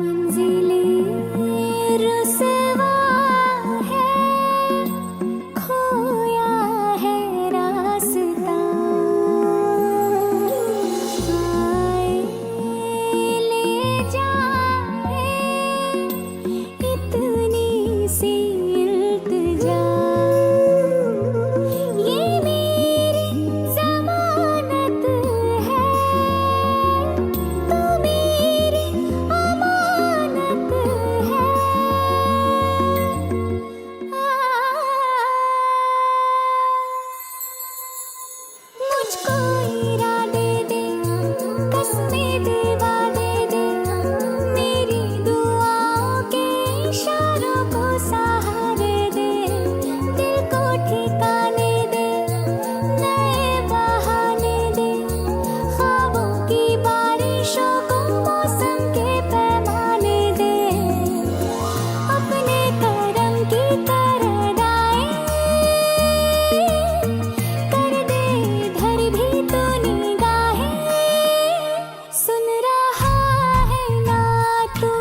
मंजिलें रुसवा है, खोया है रास्ता। आए ले जाए इतनी सी इल्तिजा, ये मेरी ज़मानत है, तू मेरी अमानत है। मुझको इरादे दे, कसमें दिवा दे, मेरी दुआओं के इशारों को सहारे दे, दिल को ठिकाने दे, नए बहाने दे, ख्वाबों की बारिशों को मौसम के पैमाने दे, अपने करम की तरदाएं कर दे इधर भी तो निगाहें। सुन रहा है ना तू,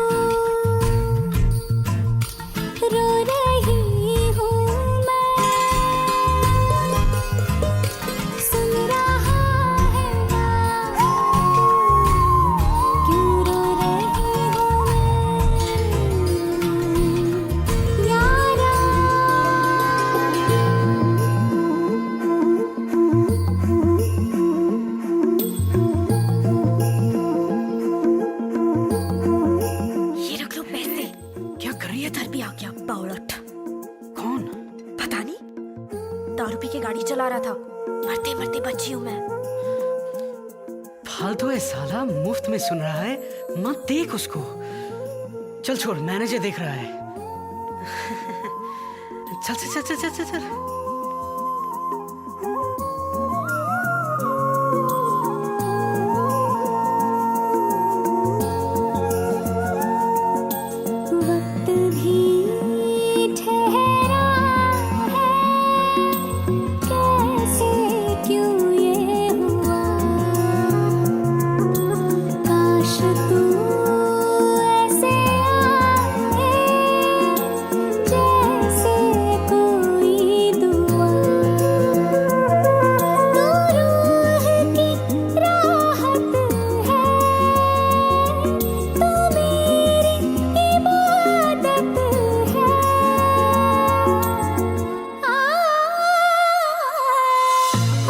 रो रही हूँ मैं। सुन रहा है ना तू, क्यों रो रही हूँ मैं यारा। ये रख लो पैसे। क्या कर रही है? इधर भी आ गया बावळट। कौन? पता नहीं, दारू पी के गाड़ी चला रहा था। मरते मरते बची हूँ मैं। फालतू है साला, मुफ्त में सुन रहा है। मत देख उसको। चल छोड़, मैनेजर देख रहा है। चल चल चल चल चल चल। वक्त भी ठहरा है, कैसे क्यों ये हुआ। काश तू ऐसे आए, जैसे कोई दुआ। तू रूह की राहत है, तू मेरी इबादत है।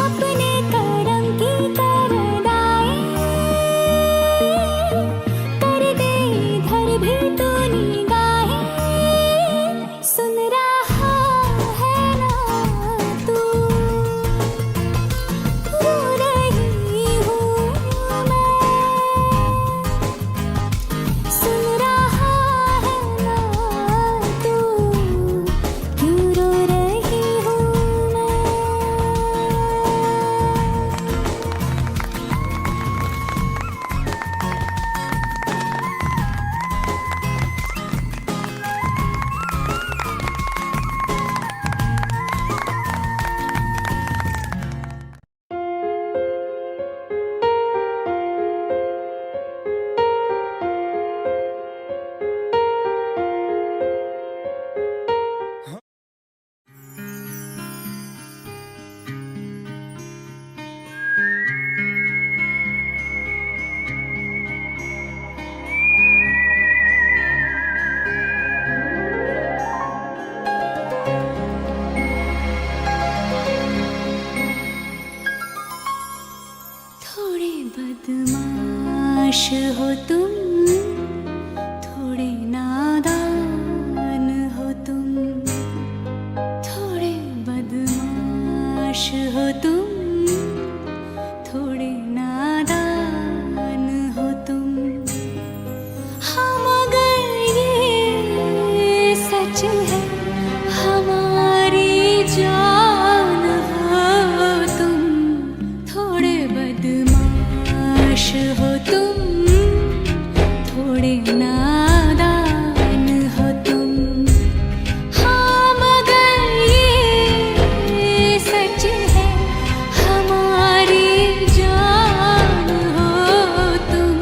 अपने करम की तरदाएं कर दे इधर भी तो निगाहें। सुन रहा है ना तू, रो रही हूँ मैं। सुन रहा है ना तू, क्यों रो रही हूँ मैं। थोड़े बदमाश हो तुम, थोड़े नादान हो तुम। थोड़े बदमाश हो तुम, थोड़े नादान हो तुम। हाँ मगर ये सच है, हमारी जान हो तुम। थोड़े बदमाश हो तुम, थोड़े नादान हो तुम। हाँ मगर ये सच है, हमारी जान हो तुम।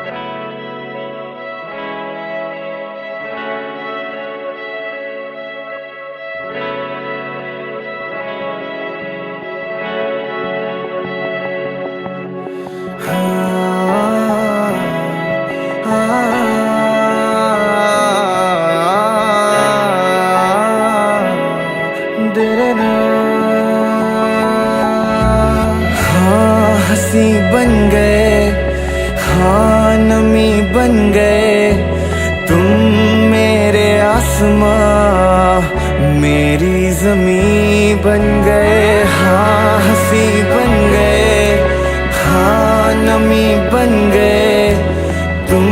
हाँ हंसी बन गए, हाँ नमी बन गए तुम मेरे आसमां, मेरी जमी बन गए। हाँ हंसी बन गए, हाँ नमी बन गए तुम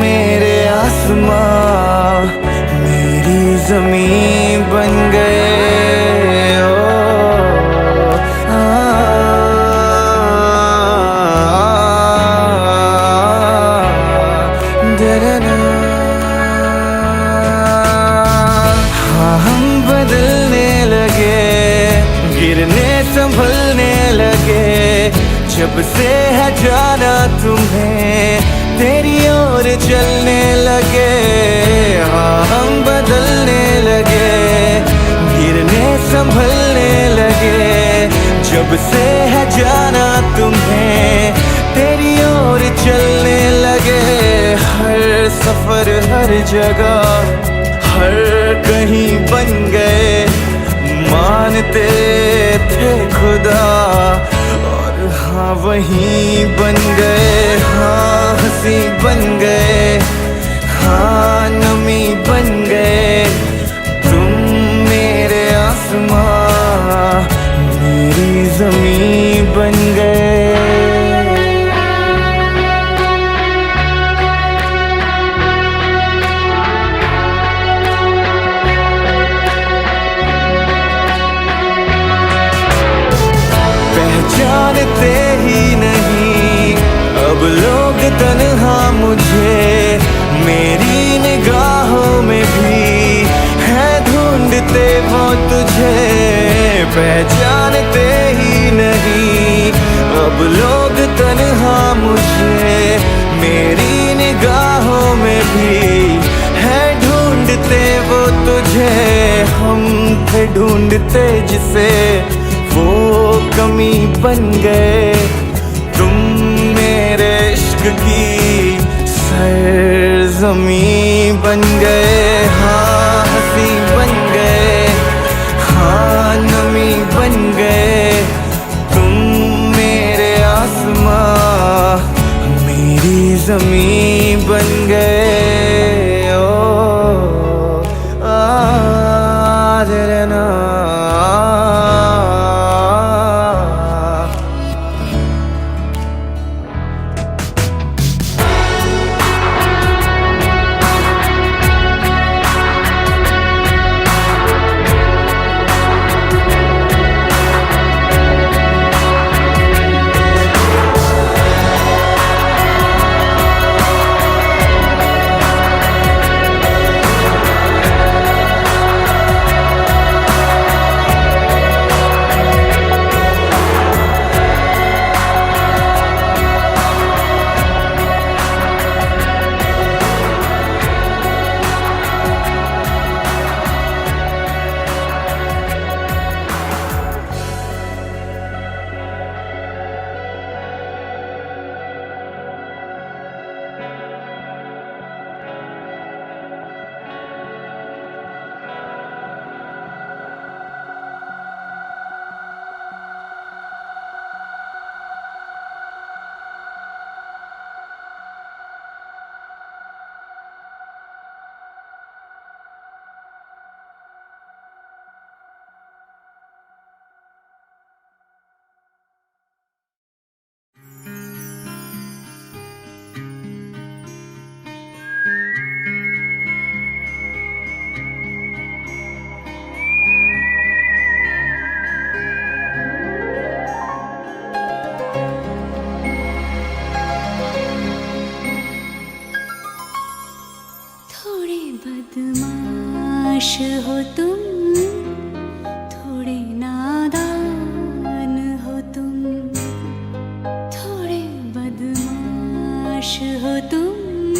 मेरे आसमां, मेरी जमी बन गए। संभलने लगे जब से है जाना तुम्हें, तेरी ओर चलने लगे। हाँ हम बदलने लगे, गिरने संभलने लगे जब से है जाना तुम्हें, तेरी ओर चलने लगे। हर सफर हर जगह हर कहीं बन गए, मानते थे खुदा और हाँ वहीं बन गए। हाँ हंसी बन गए, हाँ नमी बन गए तुम मेरे आसमां, मेरी जमी बन गए। जानते ही नहीं अब लोग तन्हा मुझे, मेरी निगाहों में भी है ढूंढते वो तुझे। पहचानते ही नहीं अब लोग तन्हा मुझे, मेरी निगाहों में भी है ढूंढते वो तुझे। हम थे ढूंढते जिसे, वो कमी बन गए तुम मेरे इश्क की सरज़मीं बन गए। हाँ हंसी बन गए, हाँ नमी बन गए तुम मेरे आसमां, मेरी ज़मीं बन गए। ओ ना तुम,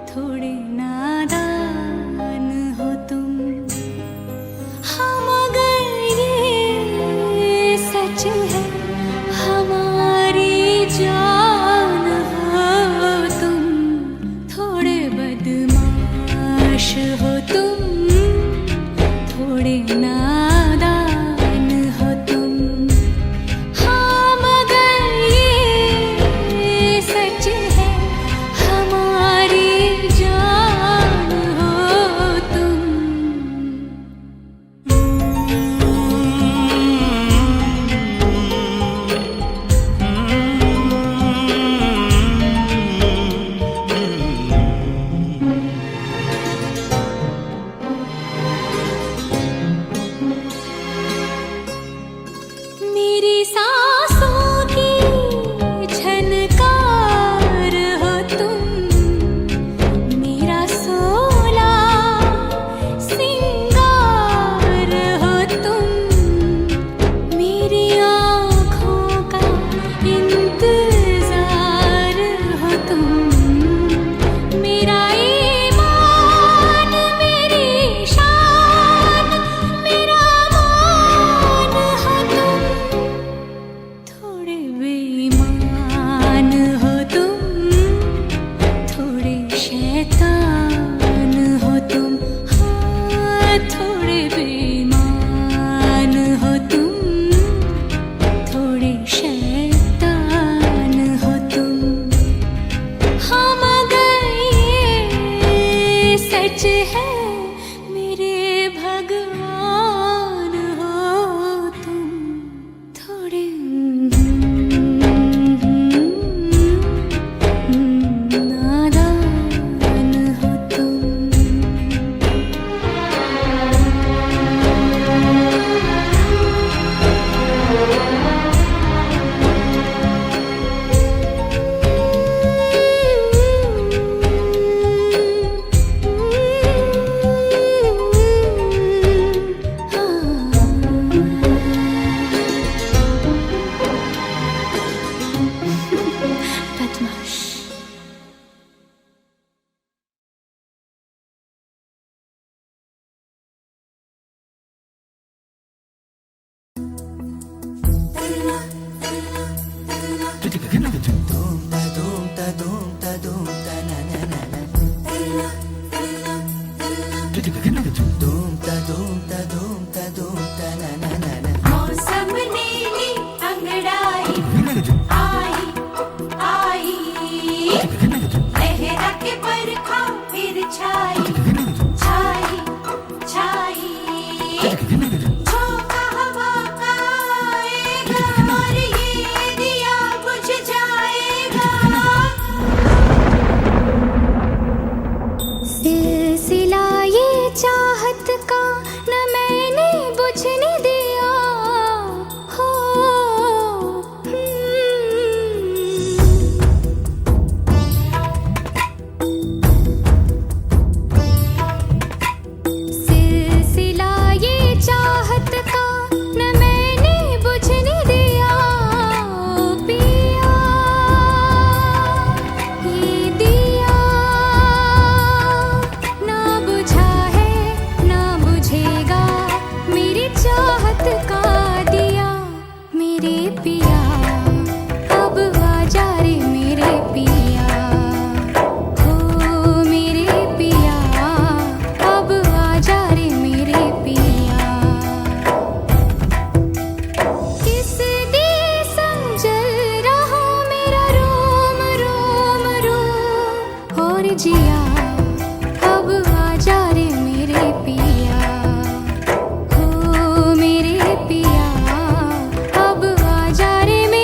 थोड़े नादान हो तुम। हाँ मगर ये सच है, हमारी जान हो तुम, थोड़े बदमाश हो तुम, थोड़े नादान हो तुम। हाँ मगर ये सच है, हमारी जान हो तुम। मेरी सांसों की झनकार हो तुम, मेरा सोला सिंगार हो तुम, मेरी आँखों का इंतजार हो तुम, मेरा ईमान, मेरी शान, मेरा मान हो तुम, थोड़े बेईमान हो तुम, थोड़े शैतान हो तुम। हाँ थोड़े बेईमान हो तुम, थोड़े शैतान हो तुम। हाँ मगर ये सच है, मेरे भगवान हो तुम, थोड़े नादान हो तुम। बदमाश। मौसम नीली अंगड़ाई आई आई, लहरा के बरखा फिर छाई छाई छाई, झोंका हवा का आएगा और ये दिया बुझ जाएगा। सिलसिला ये चाहत का न मैंने बुझने दिया हो। सिलसिला ये चाहत का न मैंने बुझने दिया पिया, ये दिया ना बुझा है ना बुझेगा, मेरी चाहत का दिया मेरे पिया। अब आजा रे मेरे पिया, हो मेरे पिया, अब आजा रे मेरे पिया। किस दिए संजल रहा मेरा रोम रोम रोम, और जिया अब आजा रे मेरे पिया, हो मेरे पिया, अब आजा रे मेरे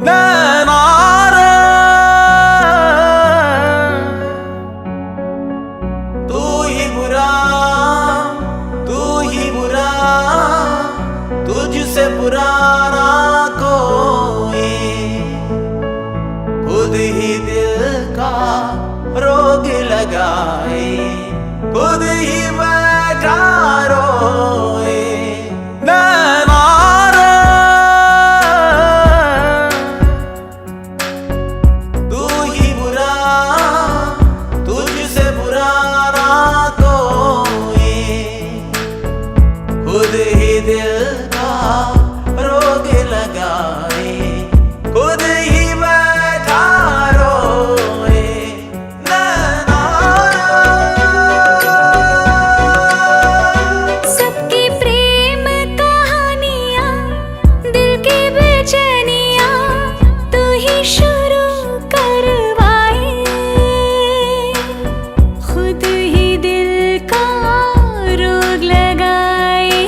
नैना रे तू ही बुरा, तू ही बुरा, तुझसे बुरा ना कोई, खुद ही दिल का रोग लगाए, खुद ही बैठा रोए। नैना रे तू ही बुरा, तुझसे बुरा ना कोई, खुद ही दिल का रोग लगाए, खुद ही बैठा रोए। नैना सबकी प्रेम कहानियाँ, दिल की बेचैनियाँ तू ही शुरू करवाए, खुद ही दिल का रोग लगाए,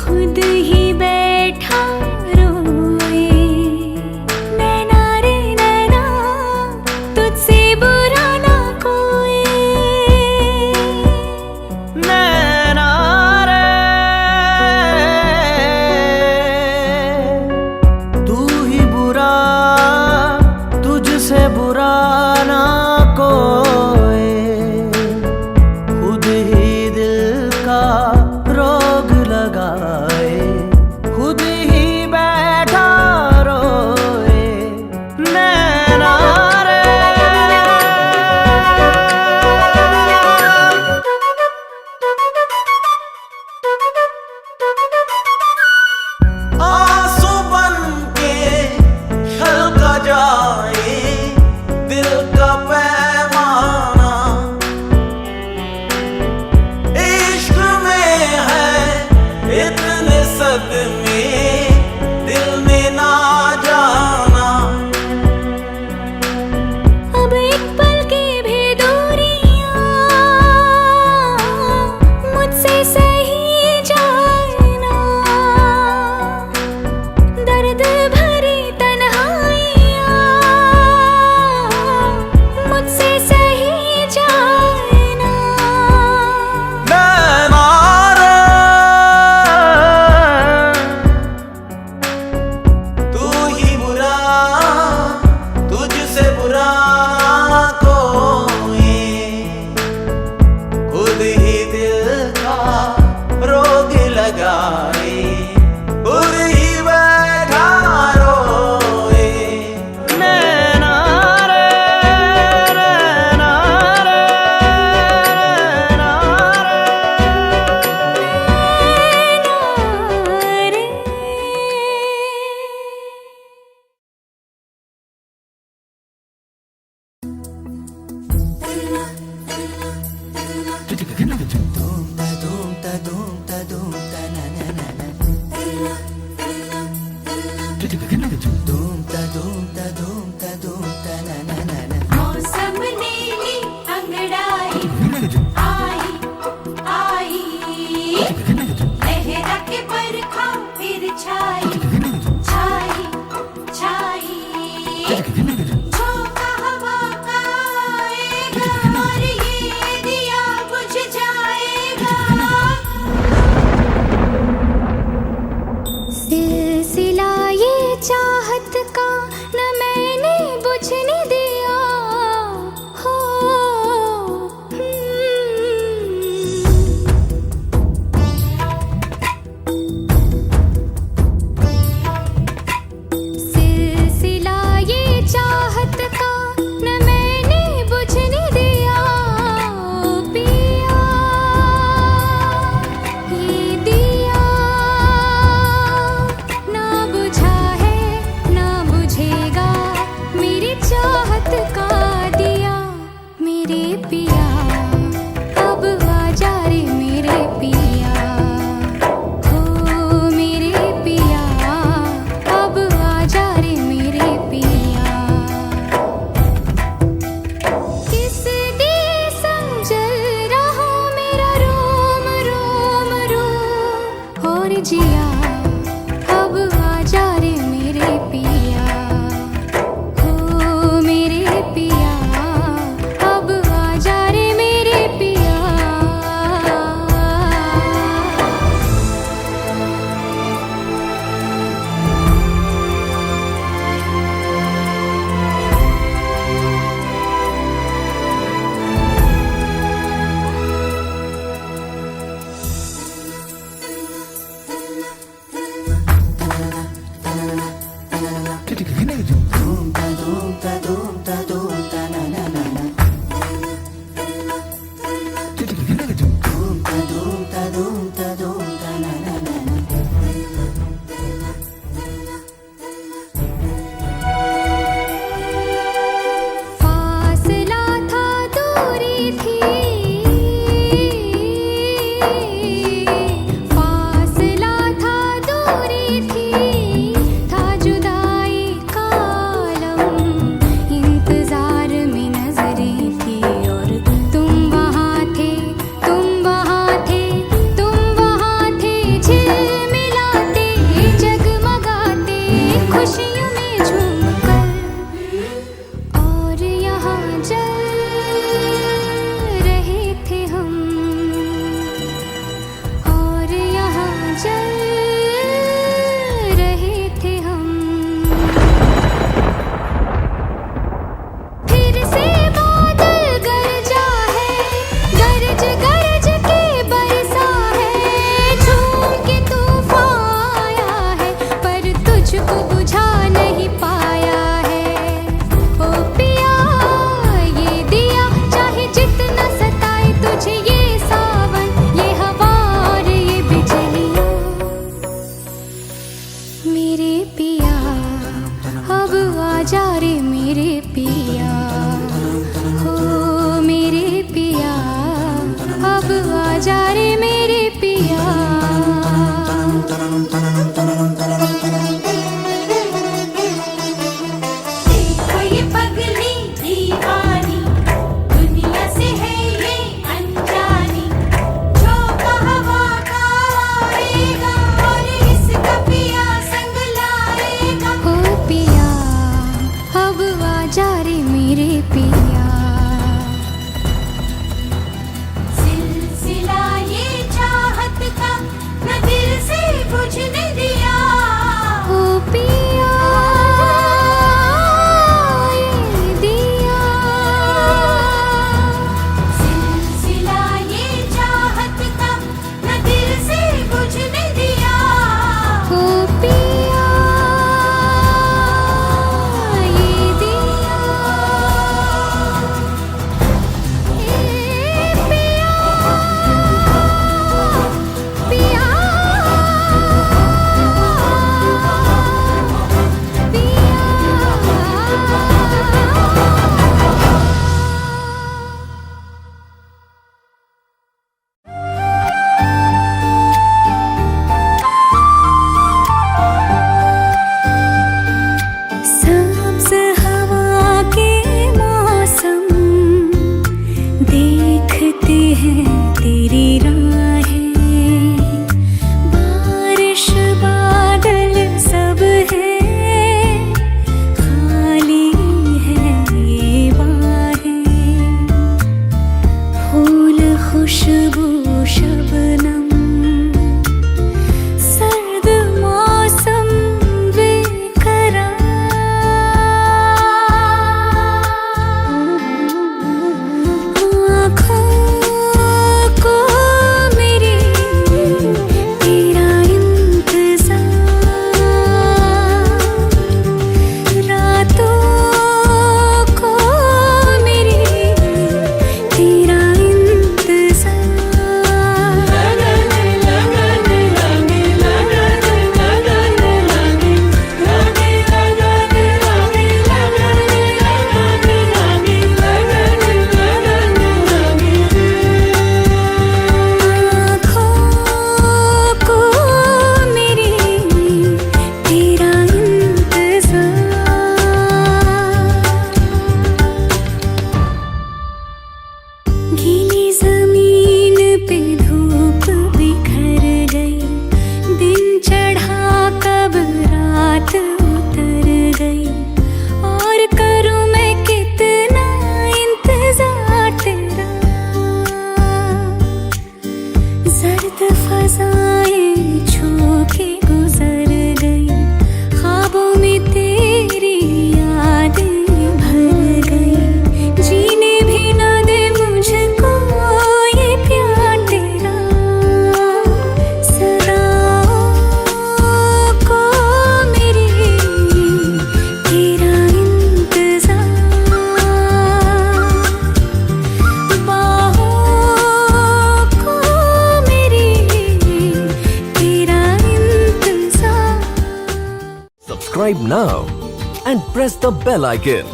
खुद ही बैठा रोए। नैना रे नैना तुझसे बुरा ना कोई, नैना रे तू ही बुरा, तुझसे बुरा ना कोई, खुद ही दिल का रोग लगाए, खुद ही बैठा रोए। नैना रे आंसू बन के फासला था दूरी थी फासला था दूरी थी था जुदाई का आलम इंतजार में नजरें थी और तुम वहाँ थे तुम वहाँ थे तुम वहाँ थे झिलमिलाते जगमगाते खुशियों में झूमकर और यहाँ जल रहे थे हम और यहाँ जल रहे थे हम फिर से बादल गरजा है गरज गरज के बरसा है झूम के तूफान आया है पर तुझको बुझा नहीं पाया है ओ पिया ये दिया चाहे जितना सताए तुझे ये सावन ये हवा और ये बिजलियाँ मेरे पिया अब आजा रे मेरे पिया हो मेरे पिया अब आजा रे मेरे पिया देखो ये पगली दीवानी दुनिया से है ये अनजानी झोंका हवा का आएगा और इसका पिया संग लाएगा हो पिया अब आजा रे मेरे पिया सिलसिला ये चाहत का न दिल से बुझने दिया ओ पिया ये दिया सिलसिला ये चाहत का न दिल से बुझने दिया ओ पिया ये दिया subscribe now and press the bell icon.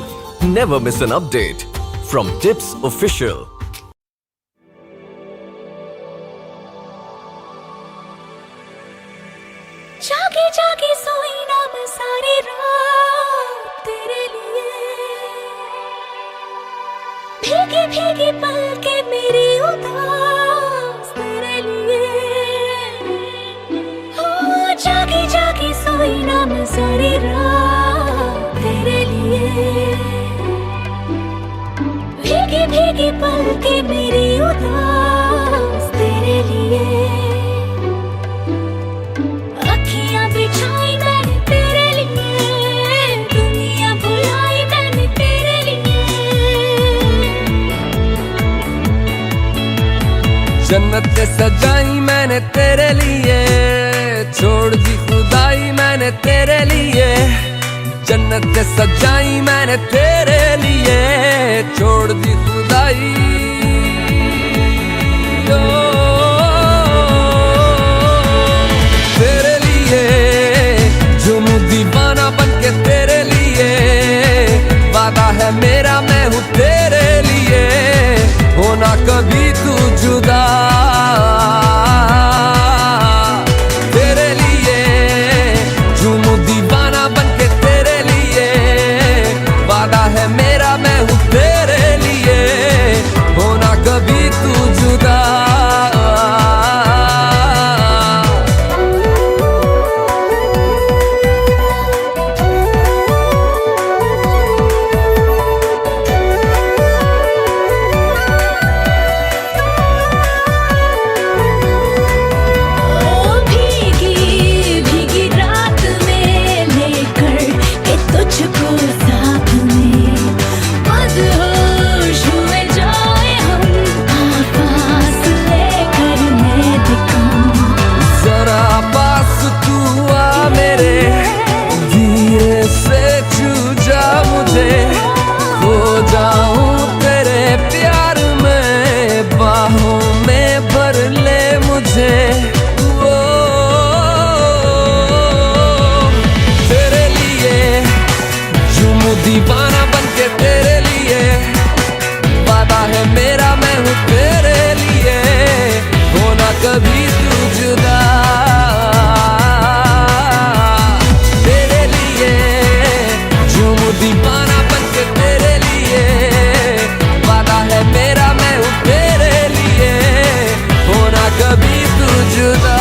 Never miss an update from Tips Official. जागे जागे सोई ना मैं सारी रात तेरे लिए, भीगी भीगी पलके मेरी उदास तेरे लिए। ओ जागी जागी सोई ना मैं सारी रात तेरे लिए, भीगी भीगी पलके मेरी उदास तेरे लिए। बिछाई मैंने तेरे लिए, दुनिया भुलाई मैंने तेरे लिए। जन्नत सजाई मैंने तेरे लिए, छोड़ दी खुदाई मैंने तेरे लिए। जन्नत सजाई मैंने तेरे लिए, छोड़ दी खुदाई। दीवाना बनके तेरे लिए, वादा है मेरा मैं हूँ तेरे लिए, होना कभी तू जुदा। तेरे लिए झूमू दीवाना बनके तेरे लिए, वादा है मेरा मैं हूँ तेरे लिए, होना कभी तू जुदा। दीवाना बनके तेरे लिए, वादा है मेरा मैं हूँ तेरे लिए, होना कभी तू जुदा। तेरे लिए झूमू दीवाना बनके तेरे लिए, वादा है मेरा मैं हूँ तेरे लिए, होना कभी तू जुदा।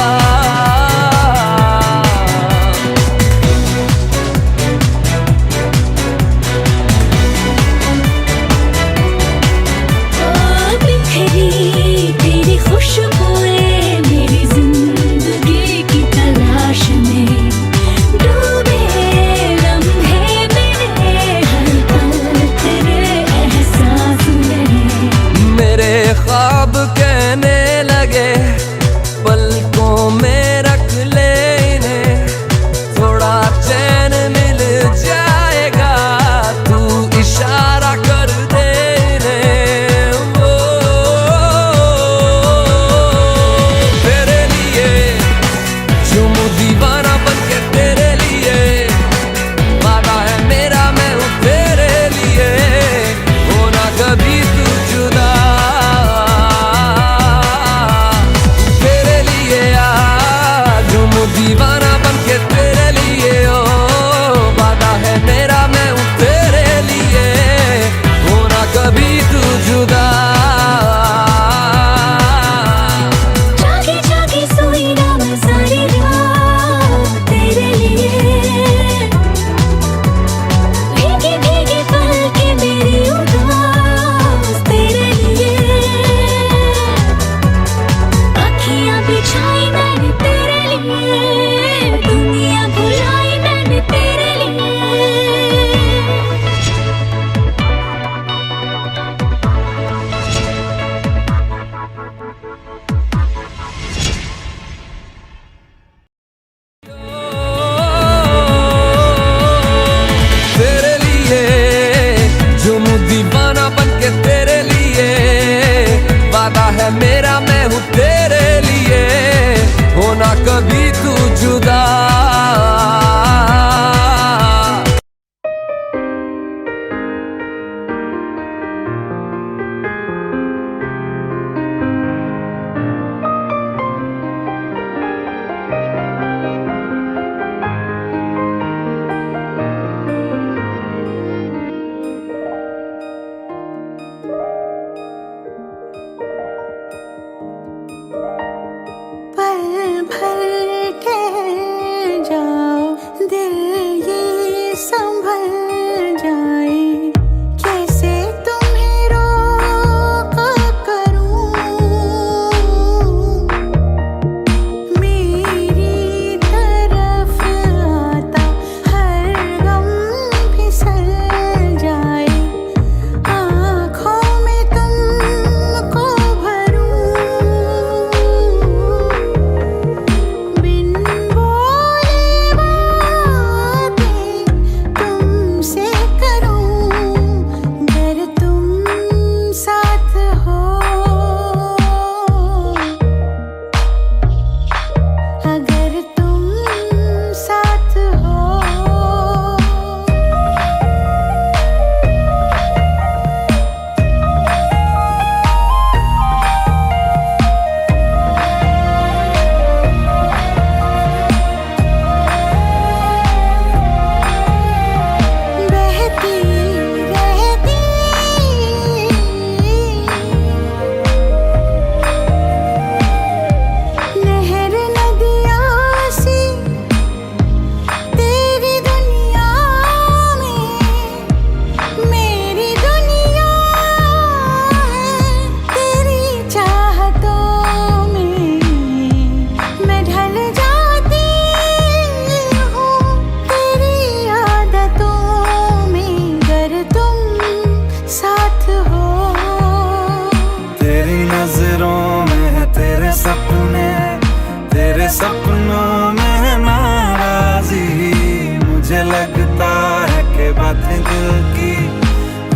बातें दिल की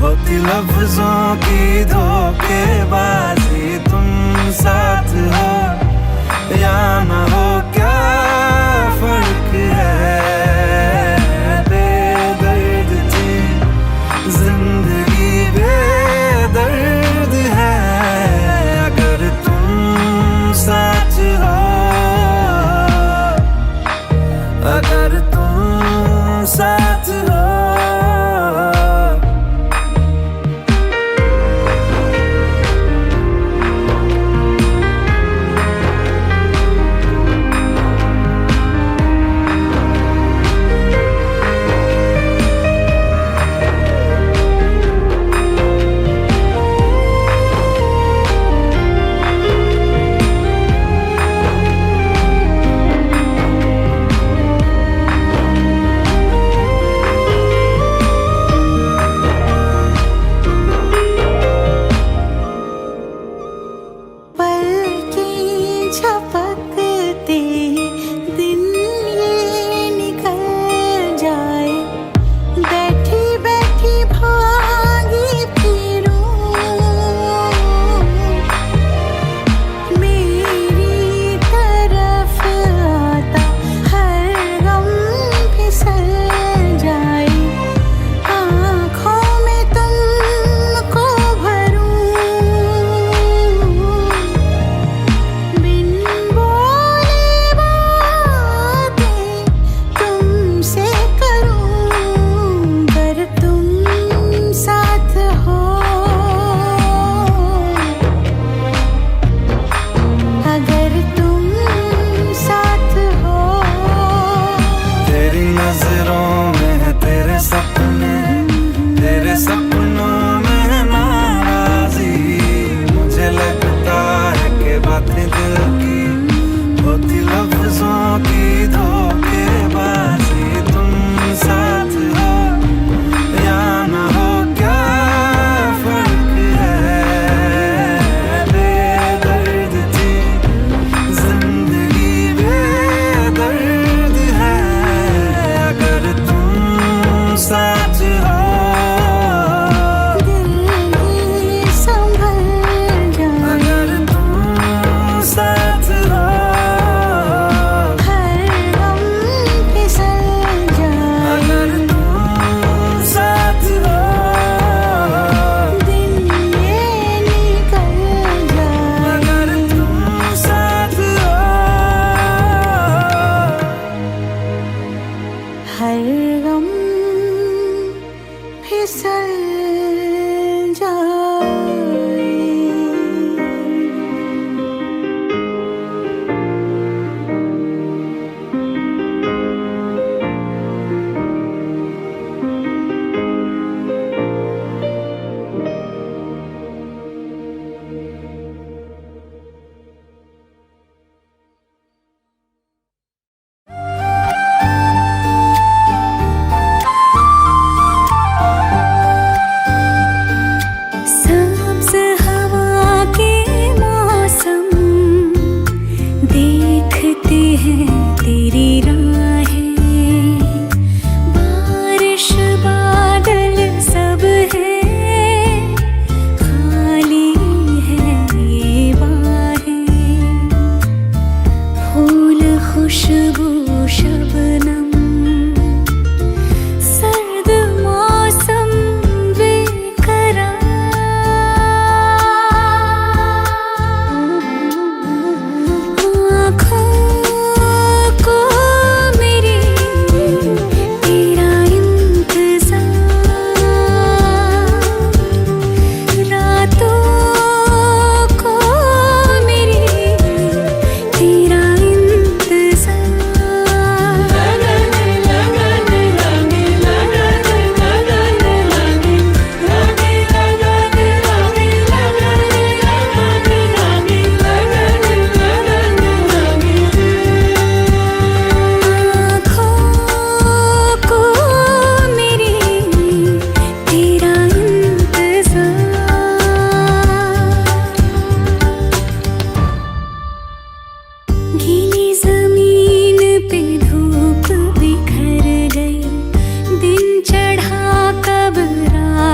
होती लफ्जों की धोखेबाजी। तुम साथ हो या ना हो क्या फर्क है, बेदर्द थी जिंदगी बेदर्द है। अगर तुम साथ हो, अगर तुम साथ हो।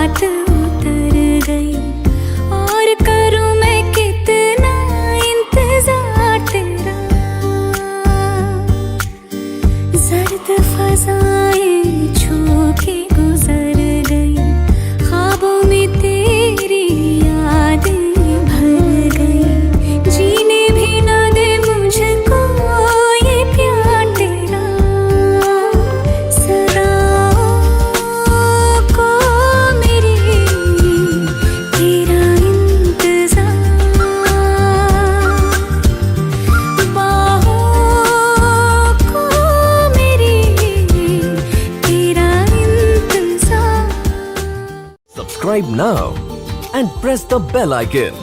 बात उतर गई। और करूं मैं कितना इंतजार तेरा, जर्द फजाएं छू के गुजर गई। ख्वाबों में तेरी यादें भर गई। जीने भी ना दे मुझको ये प्यार तेरा। सदाओं को मेरी तेरा इंतजार, बाहों को मेरी तेरा इंतजार। Subscribe now and press the bell icon.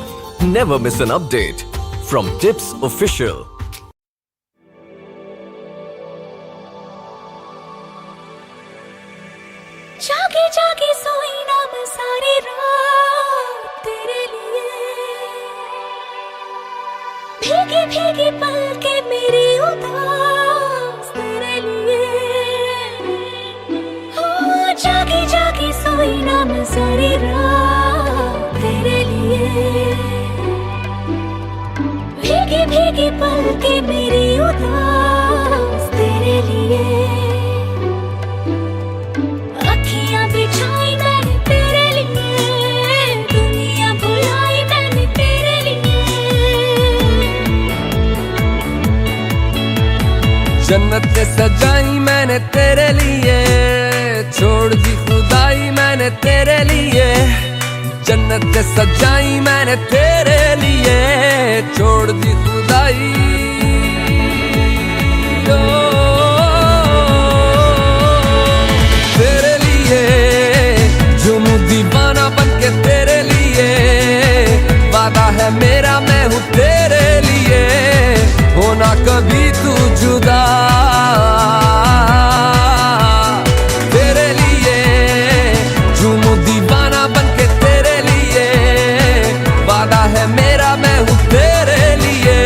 Never miss an update from Tips Official. जागे जागे सोई ना मैं सारी रात तेरे लिए। भीगी भीगी पलकें मेरी उदास तेरे लिए। हो जागी जागी सोई ना मैं सारी रात तेरे लिए। भीगी भीगी पलकें मेरी उदास तेरे लिए। अखियां बिछाई मैंने तेरे लिए, दुनिया भुलाई मैंने तेरे लिए। जन्नतें सजाई मैंने तेरे लिए, छोड़ दी खुदाई मैंने तेरे लिए। जन्नतें सजाई मैंने तेरे लिए, छोड़ दी खुदाई। ओ, तेरे लिए झूमूं दीवाना बनके तेरे लिए। वादा है मेरा मैं हूँ तेरे लिए, होना कभी तू जुदा। तेरे लिए झूमूं दीवाना बनके तेरे लिए। वादा है मेरा मैं हूँ तेरे लिए,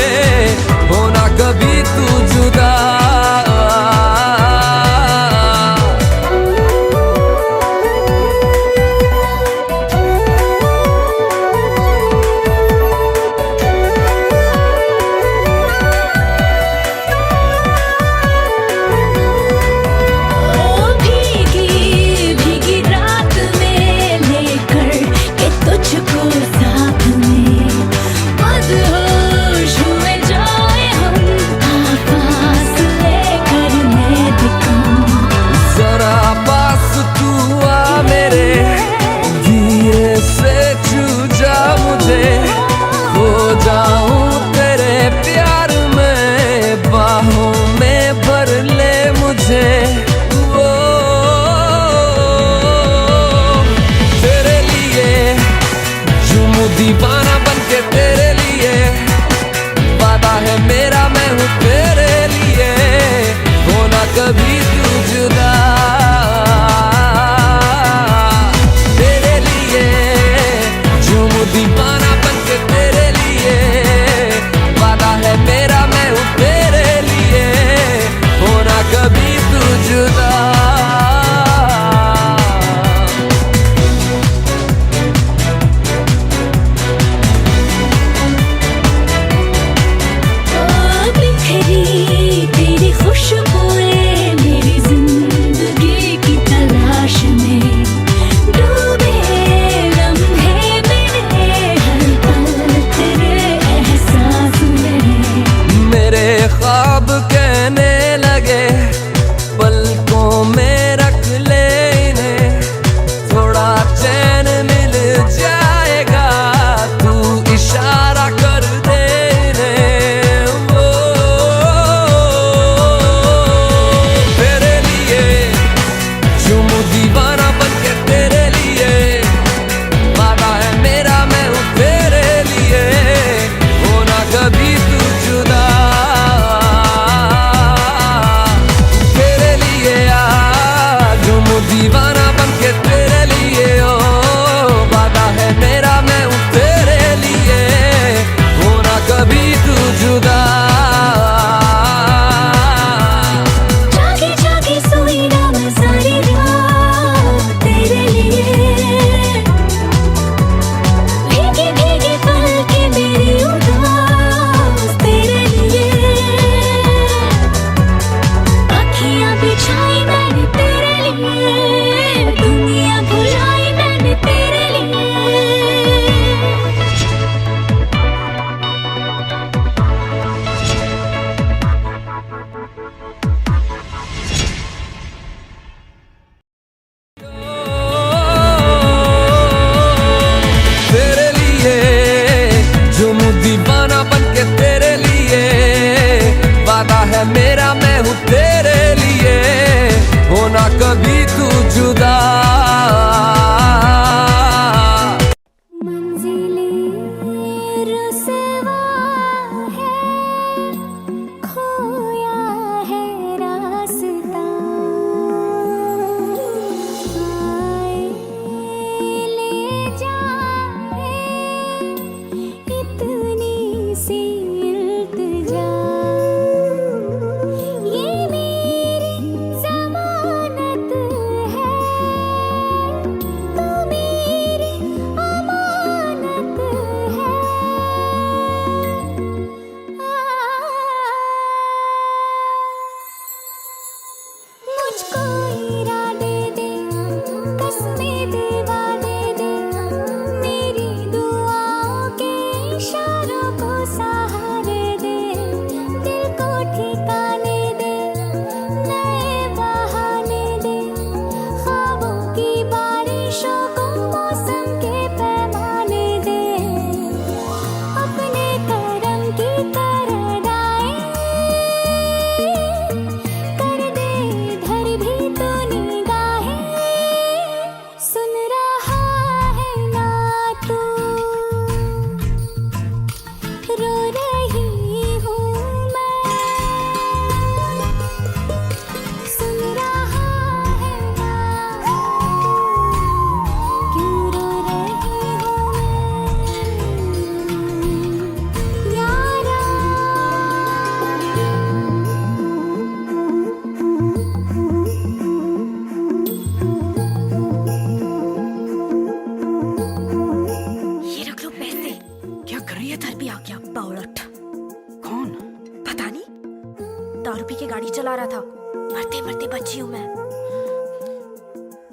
समझी हूँ मैं।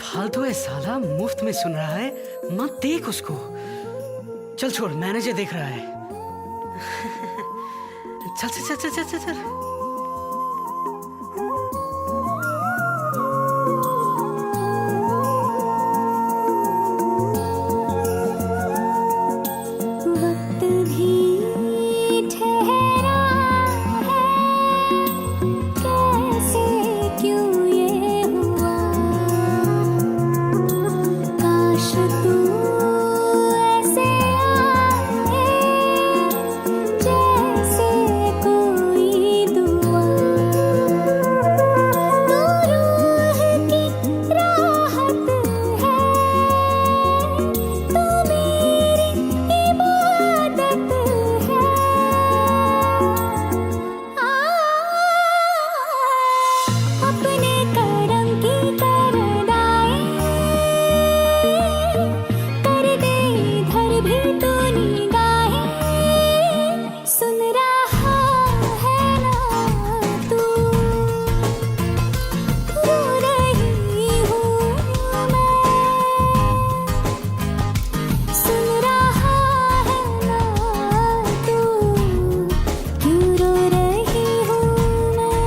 फालतू है साला, मुफ्त में सुन रहा है, मत देख उसको। चल छोड़, मैनेजर देख रहा है। चल चल चल चल चल चल। वक्त भी ठहरा है, कैसे क्यों ये हुआ, काश तू ऐसे आए जैसे कोई दुआ, तू रूह की राहत है, तू मेरी इबादत है। अपने करम की करदाई कर दे इधर भी तू निगाहें, सुन रहा है ना तू, रो रही हूँ मैं, सुन रहा है ना तू, क्यों रो रही हूँ मैं।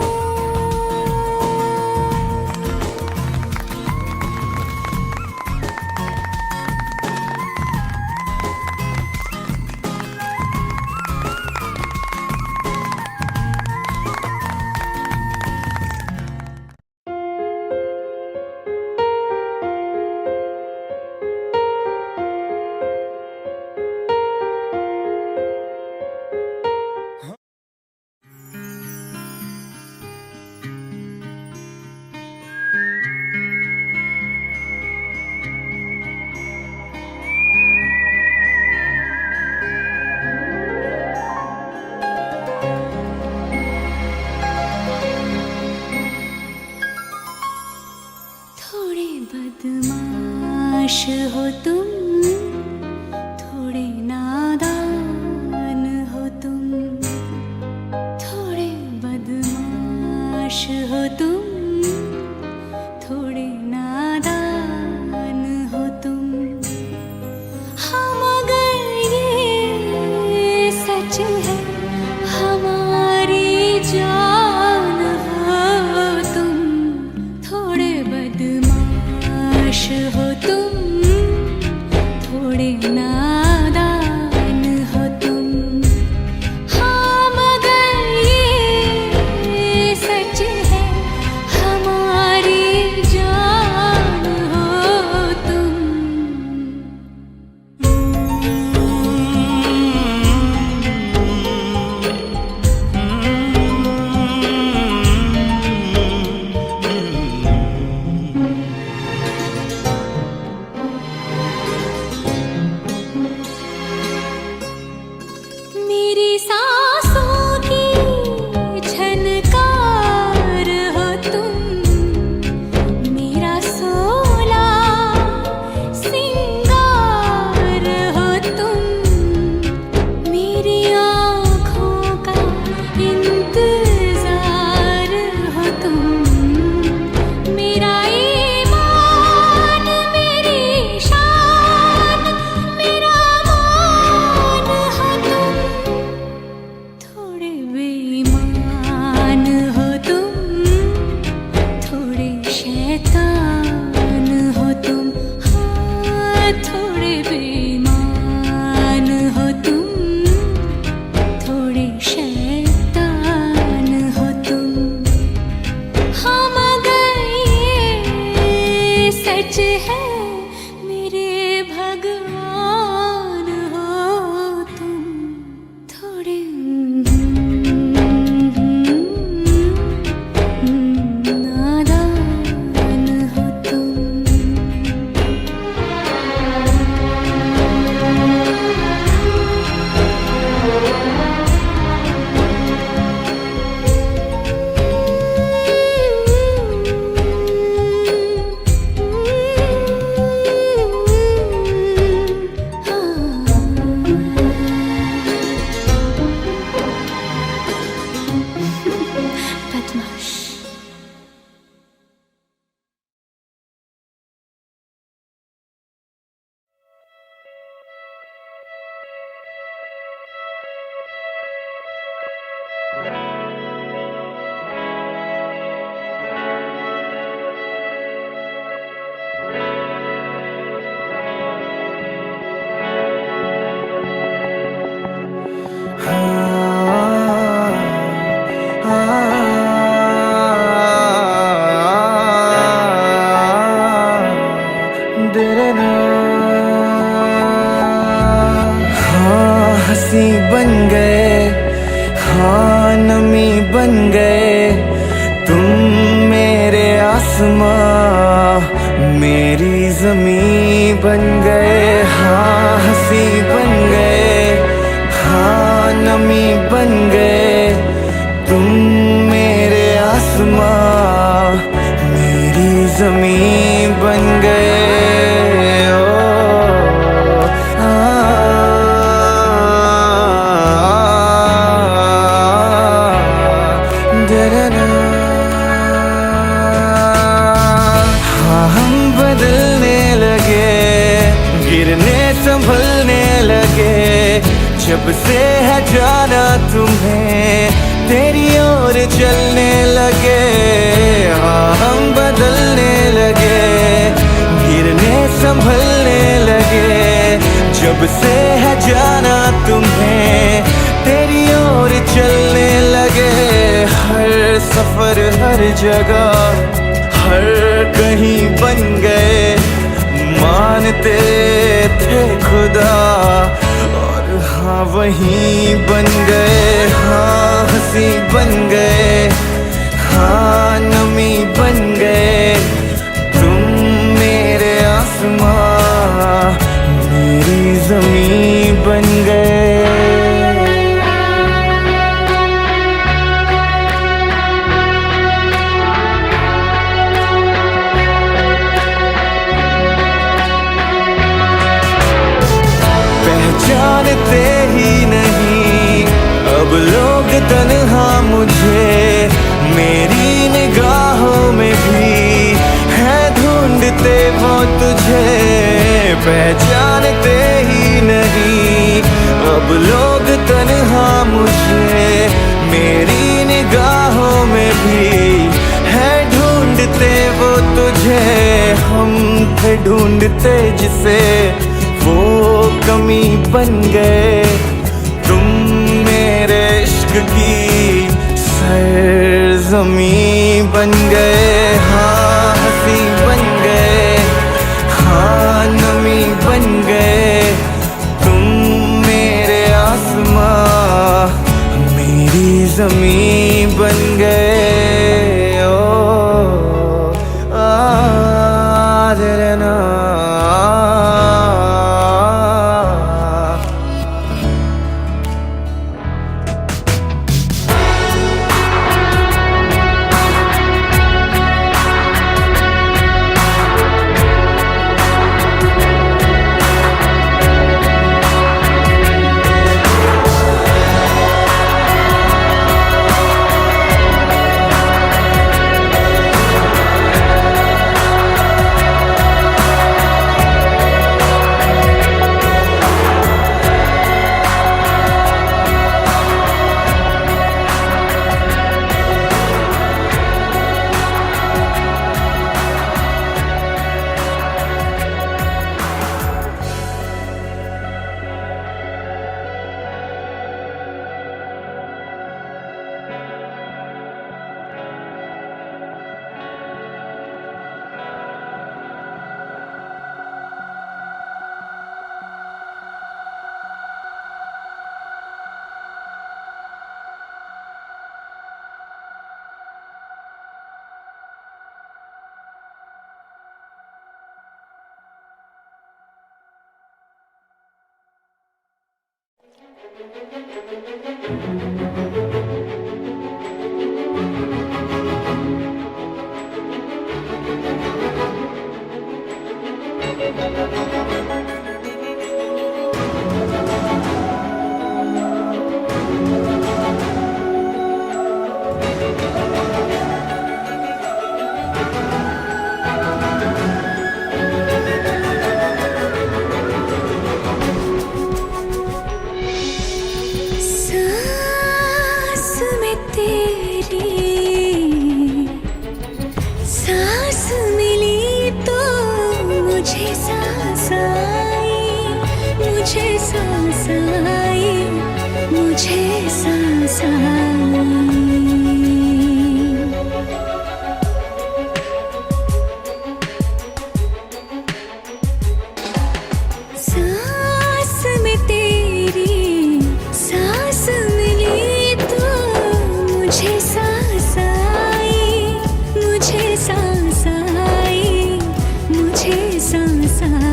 थोड़े बदमाश हो तुम, थोड़े नादान हो तुम, थोड़े बदमाश हो तुम, थोड़े नादान हो तुम। हाँ मगर ये सच है, हमारी जान हो तुम, थोड़े बदमाश हो तुम, थोड़े नादान हो तुम। हाँ मगर ये सच है, हमारी जान हो तुम। मेरी सांसों की झनकार हो तुम, मेरा सोला सिंगार हो तुम, मेरी आँखों का इंतजार हो तुम, मेरा ईमान, मेरी शान, मेरा मान हो तुम, थोड़े बेईमान हो तुम, थोड़े शैतान हो तुम। हाँ थोड़े बेईमान हो तुम, थोड़े शैतान हो तुम। हाँ मगर ये सच है, मेरे भगवान हो तुम, थोड़े नादान हो तुम। हाँ हंसी बन गए, हाँ नमी बन गए तुम मेरे आसमां, मेरी जमी बन गए। हाँ हंसी बन गए, हाँ नमी बन गए तुम मेरे आसमां, मेरी जमी बन गए। संभलने लगे जब से है जाना तुम्हें, तेरी ओर चलने लगे। हाँ हम बदलने लगे, गिरने संभलने लगे जब से है जाना तुम्हें, तेरी ओर चलने लगे। हर सफर हर जगह हर कहीं बन गए, मानते थे खुदा और हाँ वहीं बन गए। हाँ हंसी बन गए, हाँ नमी बन गए तुम मेरे आसमां, मेरी जमी बन गए। जानते ही नहीं अब लोग तन्हा मुझे, मेरी निगाहों में भी है ढूंढते वो तुझे। पहचानते ही नहीं अब लोग तन्हा मुझे, मेरी निगाहों में भी है ढूंढते वो तुझे। हम थे ढूंढते जिसे, वो कमी बन गए तुम मेरे इश्क की सरज़मीं बन गए। हाँ हंसी बन गए, हाँ नमी बन गए तुम मेरे आसमां, मेरी ज़मीं बन गए। ओ ना मुझे सांस आई, मुझे सांस आई। सांस में तेरी सांस मिली तो मुझे सांस आई, मुझे सांस आई, मुझे सांस आई।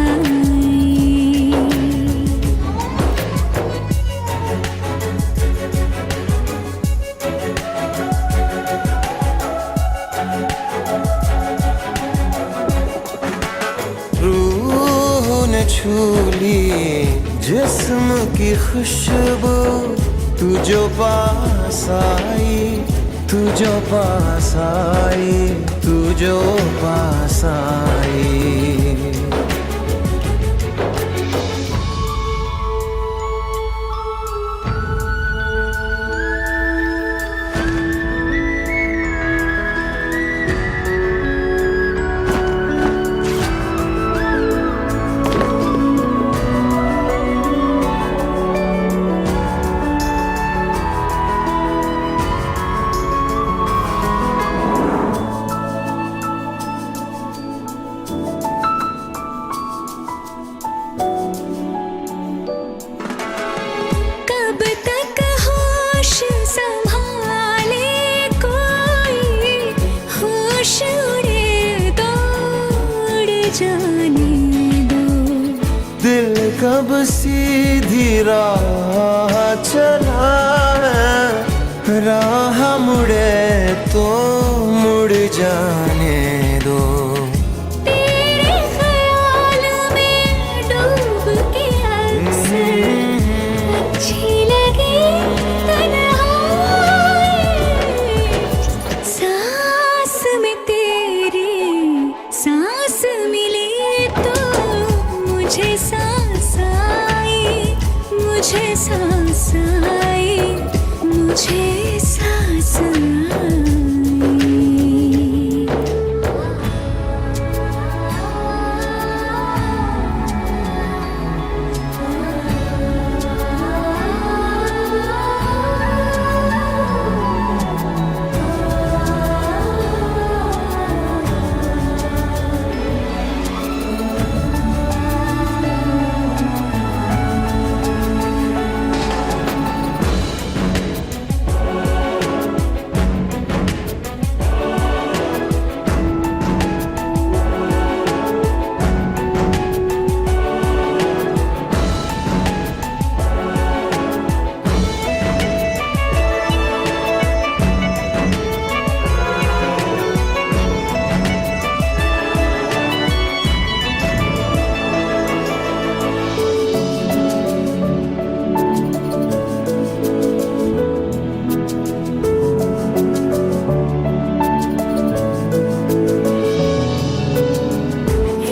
रूह ने छू ली जिस्म की खुशबू, तू जो पास आई, तू जो पास आई, तू जो पास आई। कब तक होश संभाले कोई, होश उड़े दौड़ जाने दो। दिल कब सीधी राह चला है, राह मुड़े तो मुड़ जाने दो। तेरे ख्याल में डूब के अक्सर अच्छी लगी तन्हाई। सांस में तेरी सांस मिली तो मुझे सांस आई, मुझे सांस आई, मुझे सांस आई।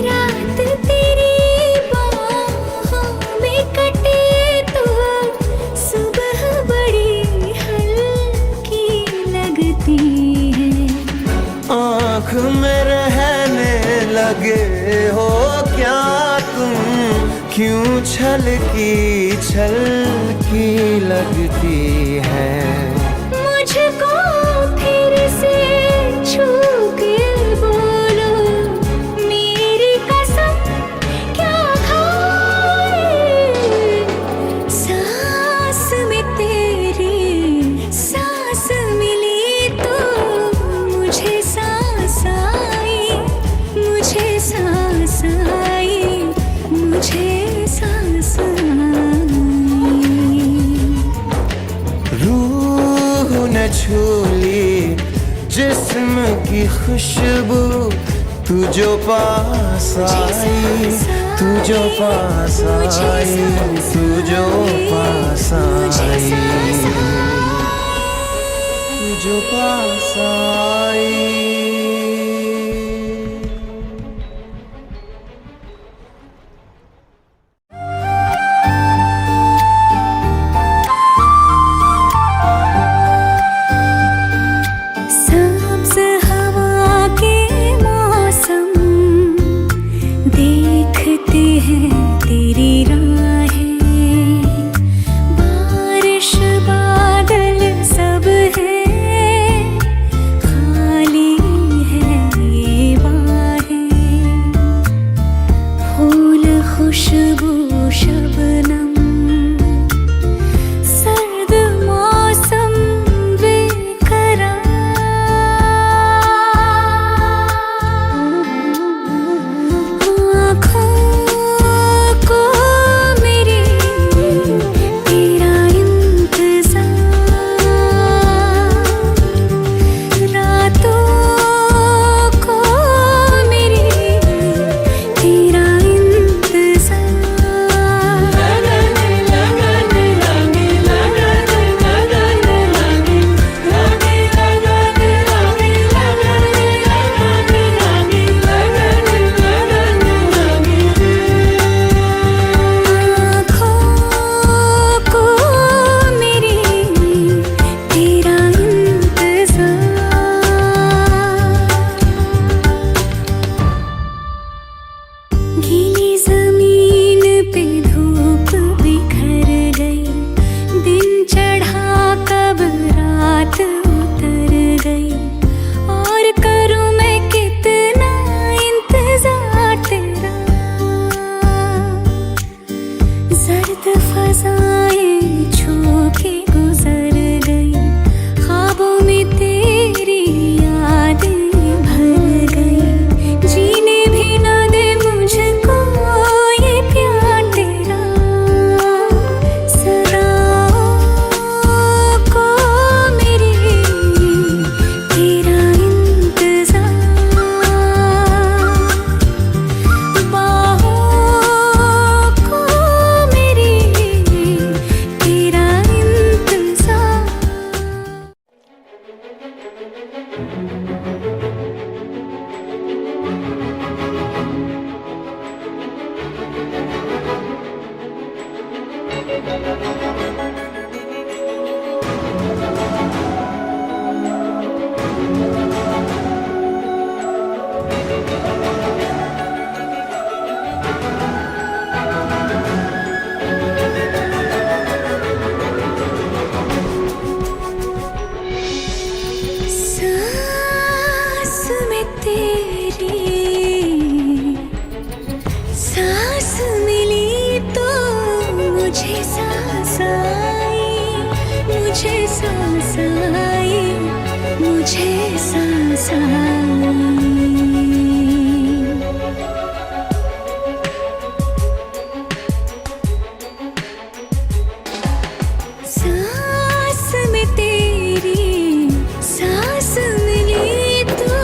रात तेरी बाहों में कटे तो सुबह बड़ी हल्की लगती है। आँख में रहने लगे हो क्या तुम, क्यों छलकी छलकी लगती है। मुझको फिर से छू के बोलो, मेरी कसम क्या खाए। सांस में तेरी सांस मिली तो मुझे सांस आई, मुझे सांस आई, मुझे सांस आई। रूह ने छू ली जिस्म की खुशबू, तू जो पास आई, तू जो पास आई, तू जो पास आई, तू जो पास आई। सब्ज़ हवा के मौसम देखते हैं तेरी राहें, खुशबू शबनम सर्द मौसम बेकरार आँखों को मेरी तेरा इंतज़ार रातों को मेरी तेरा गीली जमीन पे धूप बिखर गई दिन चढ़ा कब रात उतर गई और करूं मैं कितना इंतजार तेरा जर्द फजाएं छू के गुजर गई ख्वाबों में तेरी यादें भर गई जीने भी ना दे मुझको ये प्यार तेरा सदाओं को मेरी तेरा इंतज़ार बाहों को मेरी तेरा इंतज़ार सांस में तेरी सांस मिली तो मुझे सांस आई मुझे सांस आई मुझे सांस आई सांस में तेरी सांस मिली तो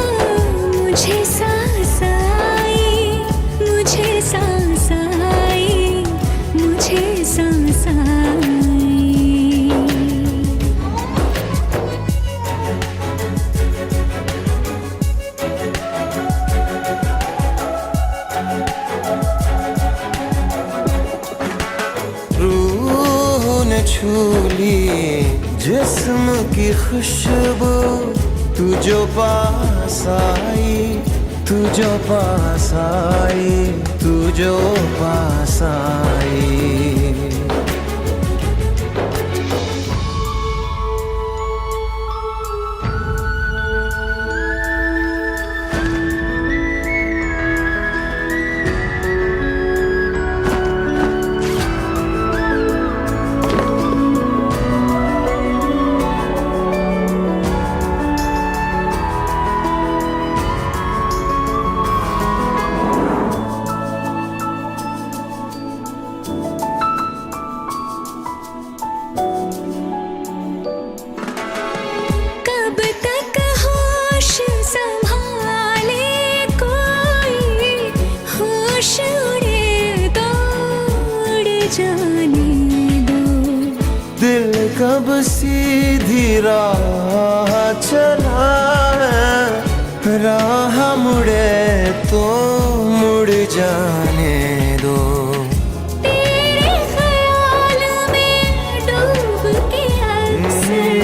मुझे सांस आई मुझे सांस आई मुझे सांस आई रूह ने छू ली जिस्म की खुशबू तू जो पास आई तू जो पास आई तू जो पास आई कब तक होश संभाले कोई होश उड़े दौड़ जाने दो दिल कब सीधी राह चला है राह मुड़े तो मुड़ जाने दो तेरे ख्याल में डूब के अक्सर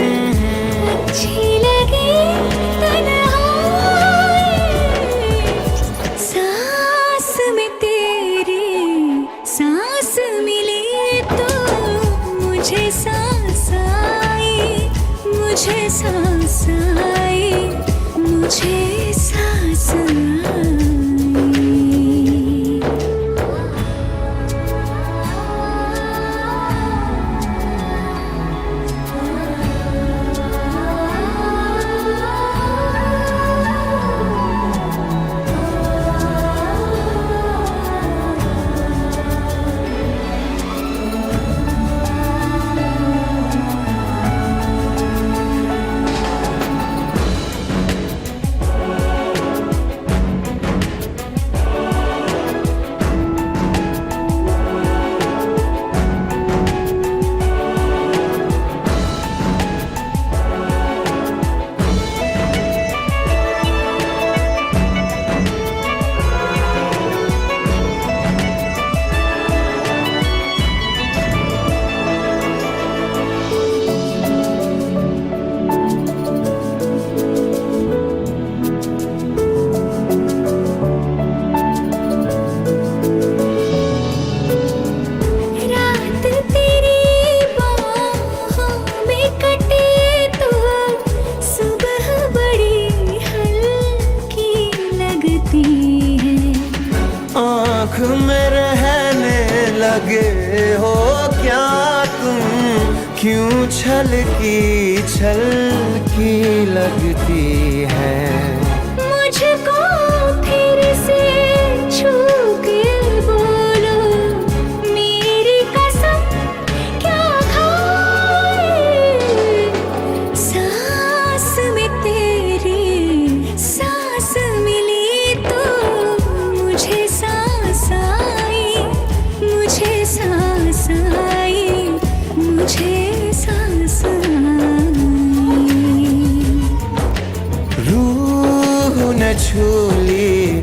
अच्छी लगी तन्हाई सांस में तेरी सांस मिली तो मुझे सांस आई मुझे सांस आई मुझे सांस आई लगे हो क्या तुम, क्यों छल की लगती है। मुझको फिर से छू के बोलो, मेरी कसम क्या खाए। सांस में तेरी सांस मिली तो मुझे सांस आई, मुझे सांस आई, मुझे सांस आई। रूह न छूली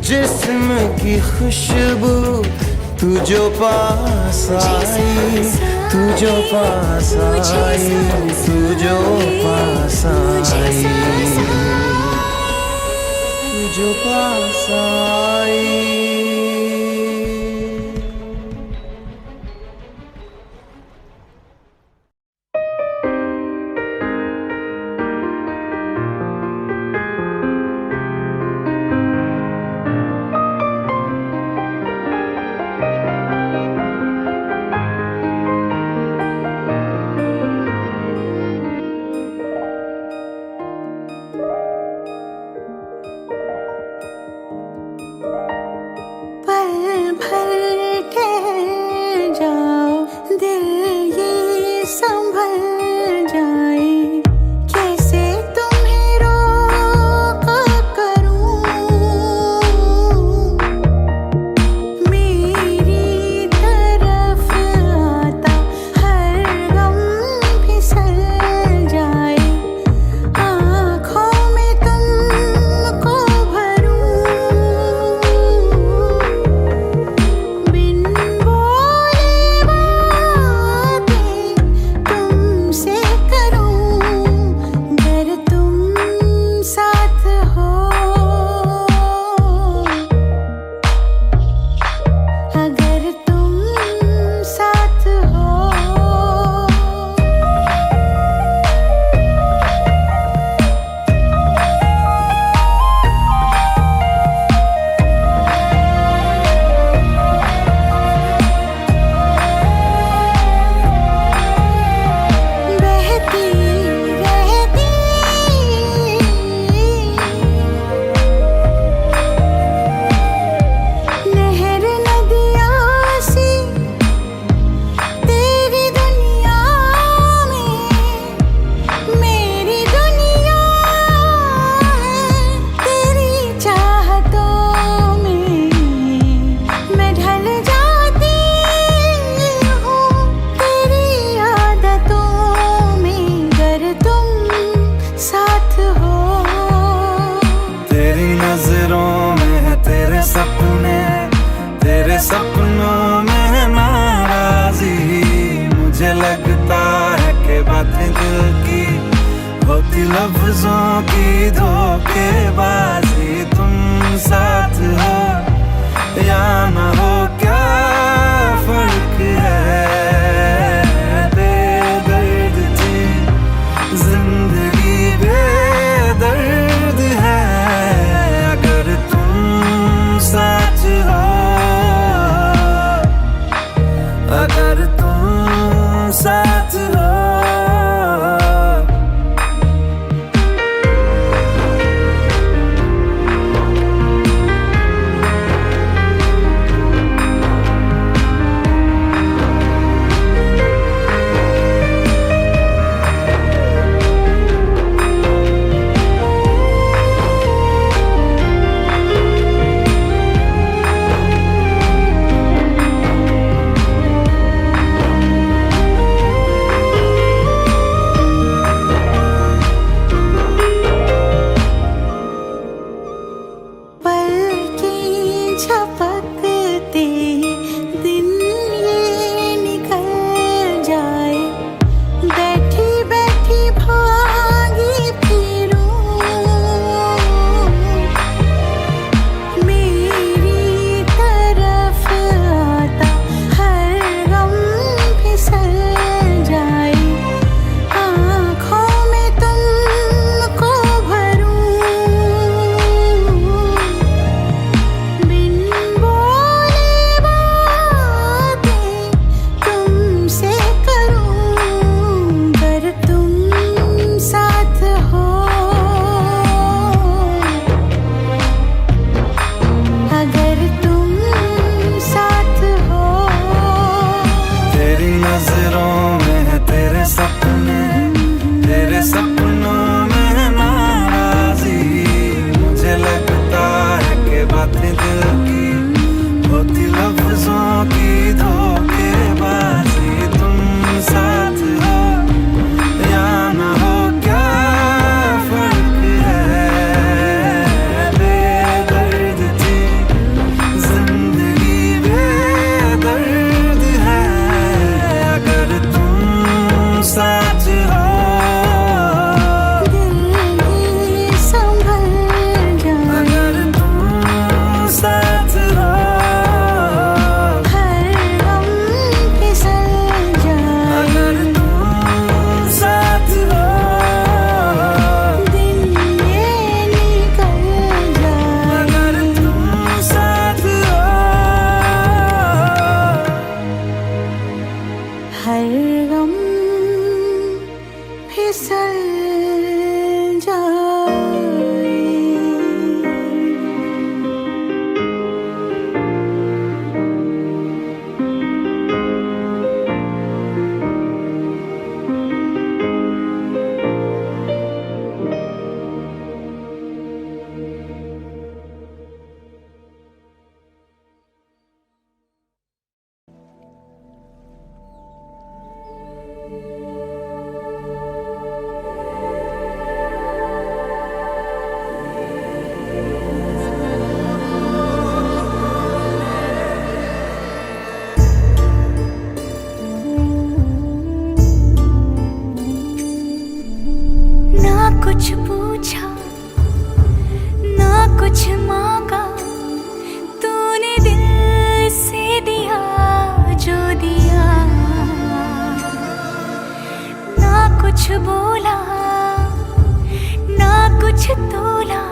जिस्म की खुशबू, तू जो पास आई, तू जो पास आई, तू जो पास आई, तू जो पास आई। पल भर ठहर जाओ, दिल ये संभल जाए। कैसे तुम्हें रोका करूं, मेरी तरफ आता हर गम फिसल जाए। आँखों में तुमको भरूं, बिन बोले बातें तुमसे करूं। अगर तुम साथ हो, अगर तुम साथ हो। बहती रहती नहर नदियाँ सी तेरी दुनिया में, मेरी दुनिया है तेरी चाहतों में। मैं ढल जाती हूँ तेरी आदतों में, अगर तुम साथ हो। तेरी नजरों में है तेरे सपने, तेरे सपनों में है नाराजी। मुझे लगता है कि बातें दिल की होती लफ्जों की धोखेबाजी। तुम साथ हो या ना हो क्या फर्क है। बेदर्द थी जिंदगी, बेदर्द है अगर तुम साथ हो, अगर तुम साथ हो। ना कुछ पूछा ना कुछ मांगा, तूने दिल से दिया जो दिया। ना कुछ बोला ना कुछ तोला,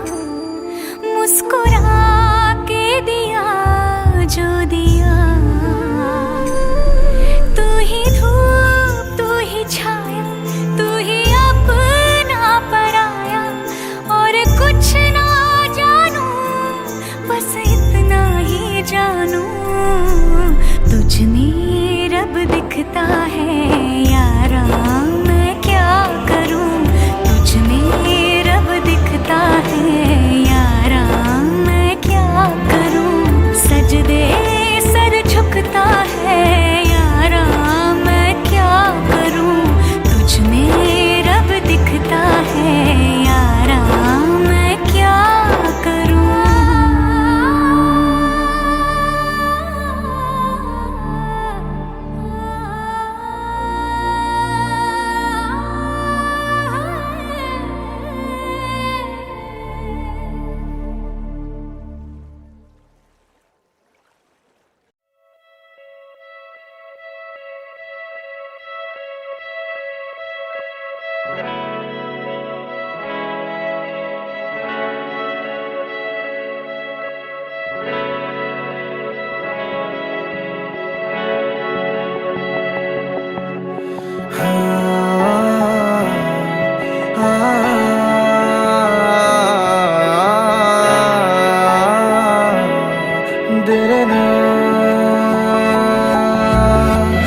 मुस्कुरा के दिया जो दिया। तू ही धूप तू ही छाया, तू ही अपना पराया, और कुछ ना जानू बस इतना ही जानू। तुझ में रब दिखता है यारा, मैं क्या करूं। तुझ में रब दिखता है यारा, मैं क्या करूं। सजदे सर झुकता है यारा, मैं क्या करूं। तुझ में रब दिखता है यारा, मैं क्या करूं।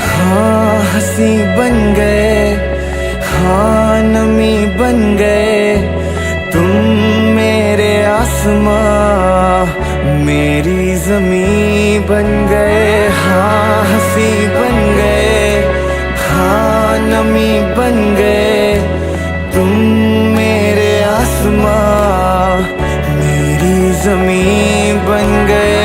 हाँ हंसी बन गए, हाँ नमी बन गए, तुम मेरे आसमां मेरी ज़मीं बन गए। हाँ हंसी बन गए, हाँ नमी बन गए, तुम मेरे आसमां मेरी ज़मीं बन गए।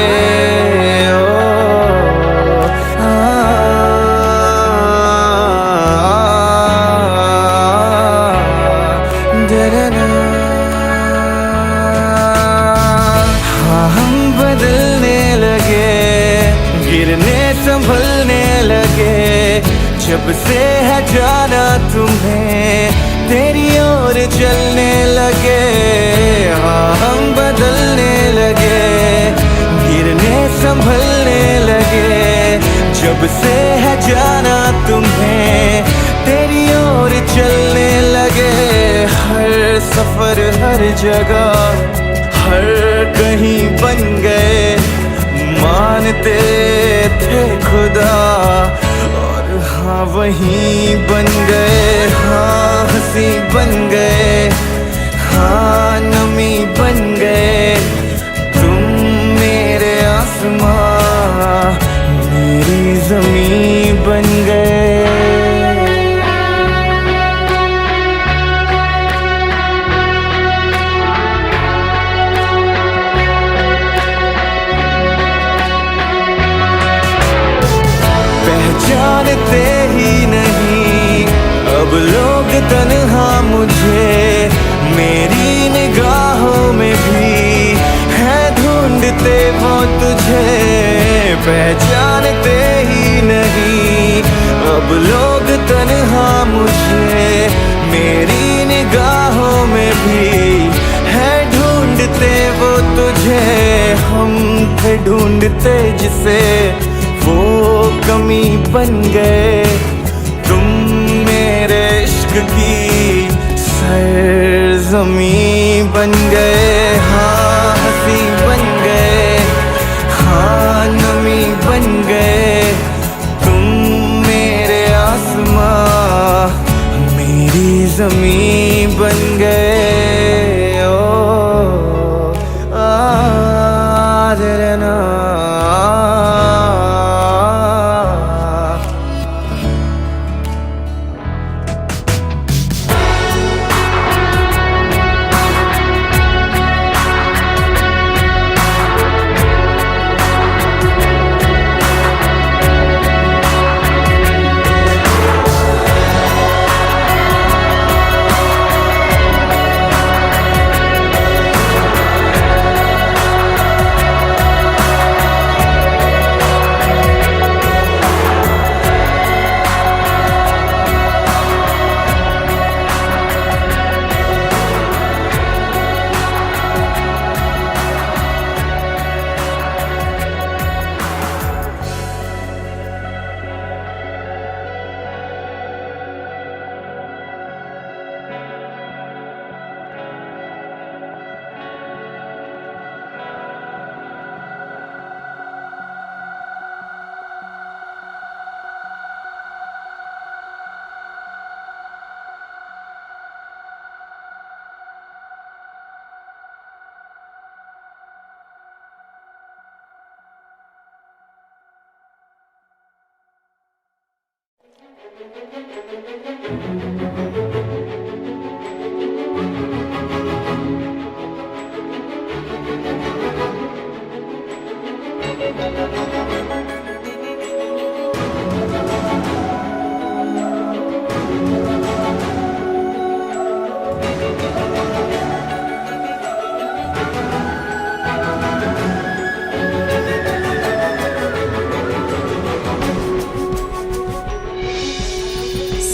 संभलने लगे जब से है जाना तुम्हें, तेरी ओर चलने लगे। हाँ हम बदलने लगे, गिरने संभलने लगे जब से है जाना तुम्हें, तेरी ओर चलने लगे। हर सफर हर जगह हर कहीं बन गए, मानते थे खुदा और हाँ वहीं बन गए। हाँ हंसी बन गए, हाँ नमी बन गए, तुम मेरे आसमां मेरी ज़मीं बन गए। जानते ही नहीं अब लोग तन्हा मुझे, मेरी निगाहों में भी है ढूंढते वो तुझे। पहचानते ही नहीं अब लोग तन्हा मुझे, मेरी निगाहों में भी है ढूंढते वो तुझे। हम थे ढूंढते जिसे वो कमी बन गए, तुम मेरे इश्क की सरज़मीं बन गए। हाँ हंसी बन गए, हाँ नमी बन गए, तुम मेरे आसमां मेरी ज़मीं बन गए।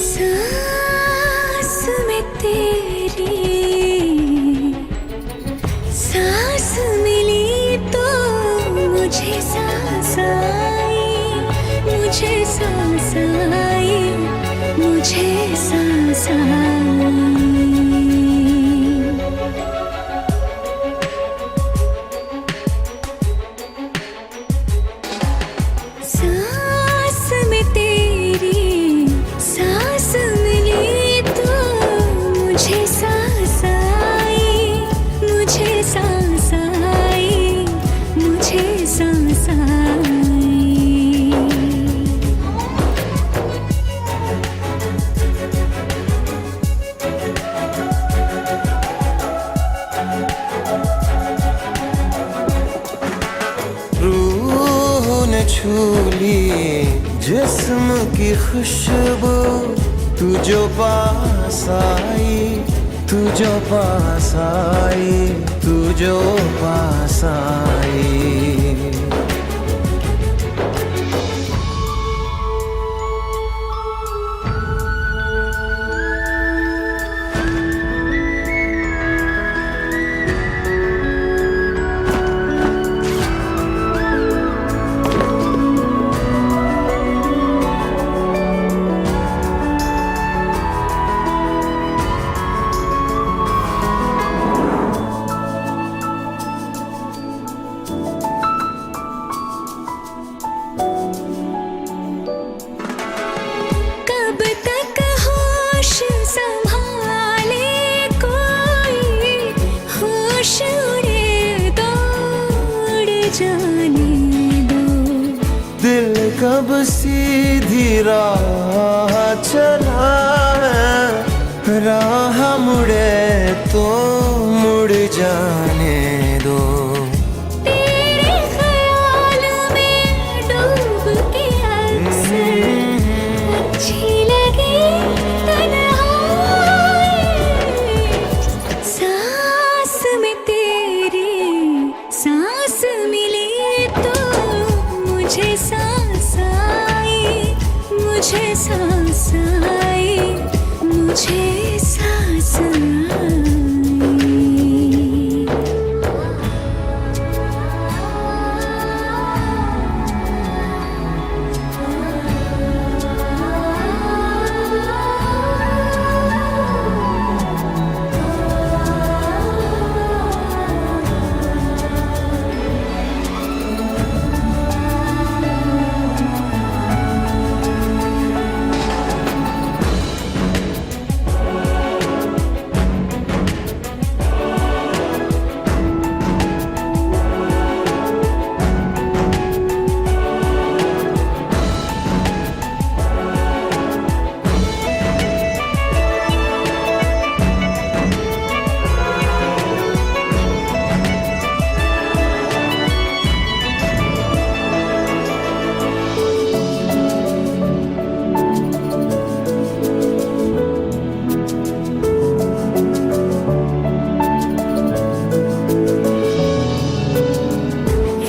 सांस में तेरी सांस मिली तो मुझे सांस आई, मुझे सांस आई, मुझे सांस आई। सांस में तेरी सांस मिली तो मुझे सांस आई, मुझे सांस आई, मुझे सांस आई। रूह ने छू ली जिस्म की खुशबू, तू जो पास आई, तू जो पास आई, तू जो पास आई। कब तक होश संभाले कोई, होश उड़े दौड़ जाने दो। दिल कब सीधी राह चला है, राह मुड़े तो मुड़ जाने दो। तेरे ख्याल में डूब के अक्सर अच्छी लगी तन्हाई। सांस में तेरी सांस मिली तो मुझे सांस आई, मुझे सांस आई, मुझे सांस आई।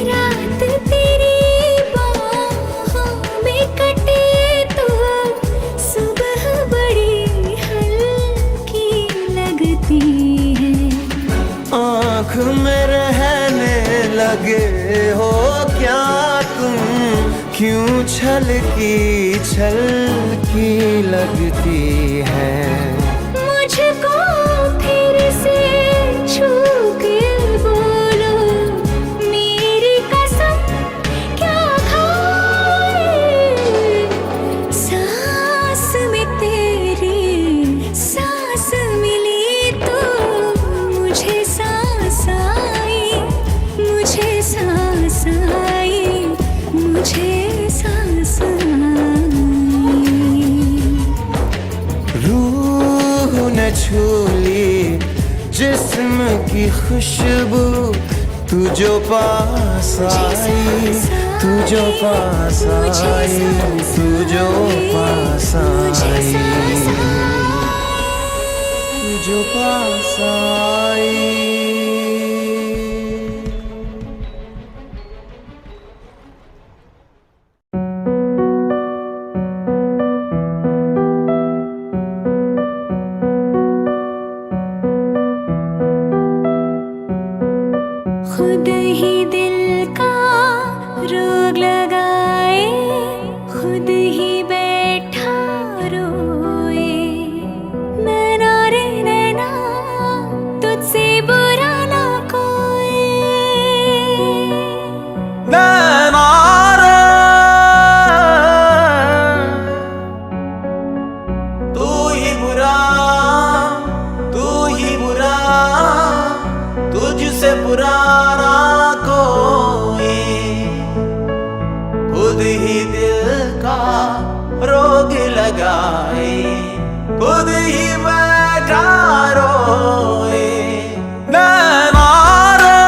रात तेरी बाहों में कटे तो सुबह बड़ी हल्की लगती है। आँख में रहने लगे हो क्या तुम, क्यों छलकी छलकी लगती है। मुझको फिर से छू के बोलो, मेरी कसम क्या खाए। सांस में तेरी सांस मिली तो मुझे सांस आई, मुझे सांस आई, मुझे सांस आई। छू ली जिस्म की खुशबू, तू जो पास आई, तू जो पास आई, तू जो पास आई, तू जो पास आई। खुद ही दिल का रोग लगाए, खुद ही बैठा रोए। नैना रे नैना तुझसे बुरा ना कोई। नैना रे तू ही बुरा, तू ही बुरा, तुझसे पुराना कोई। खुद ही दिल का रोग लगाए, खुद ही बैठा रोए। नैना रे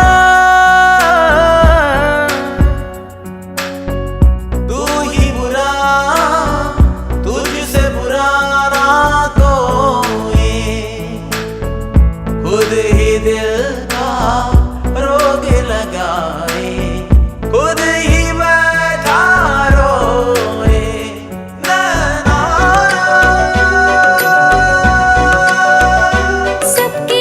तू ही बुरा, तुझसे पुराना कोई। खुद ही दिल का रोग लगाए, खुद ही बैठा रोए। नैना सबके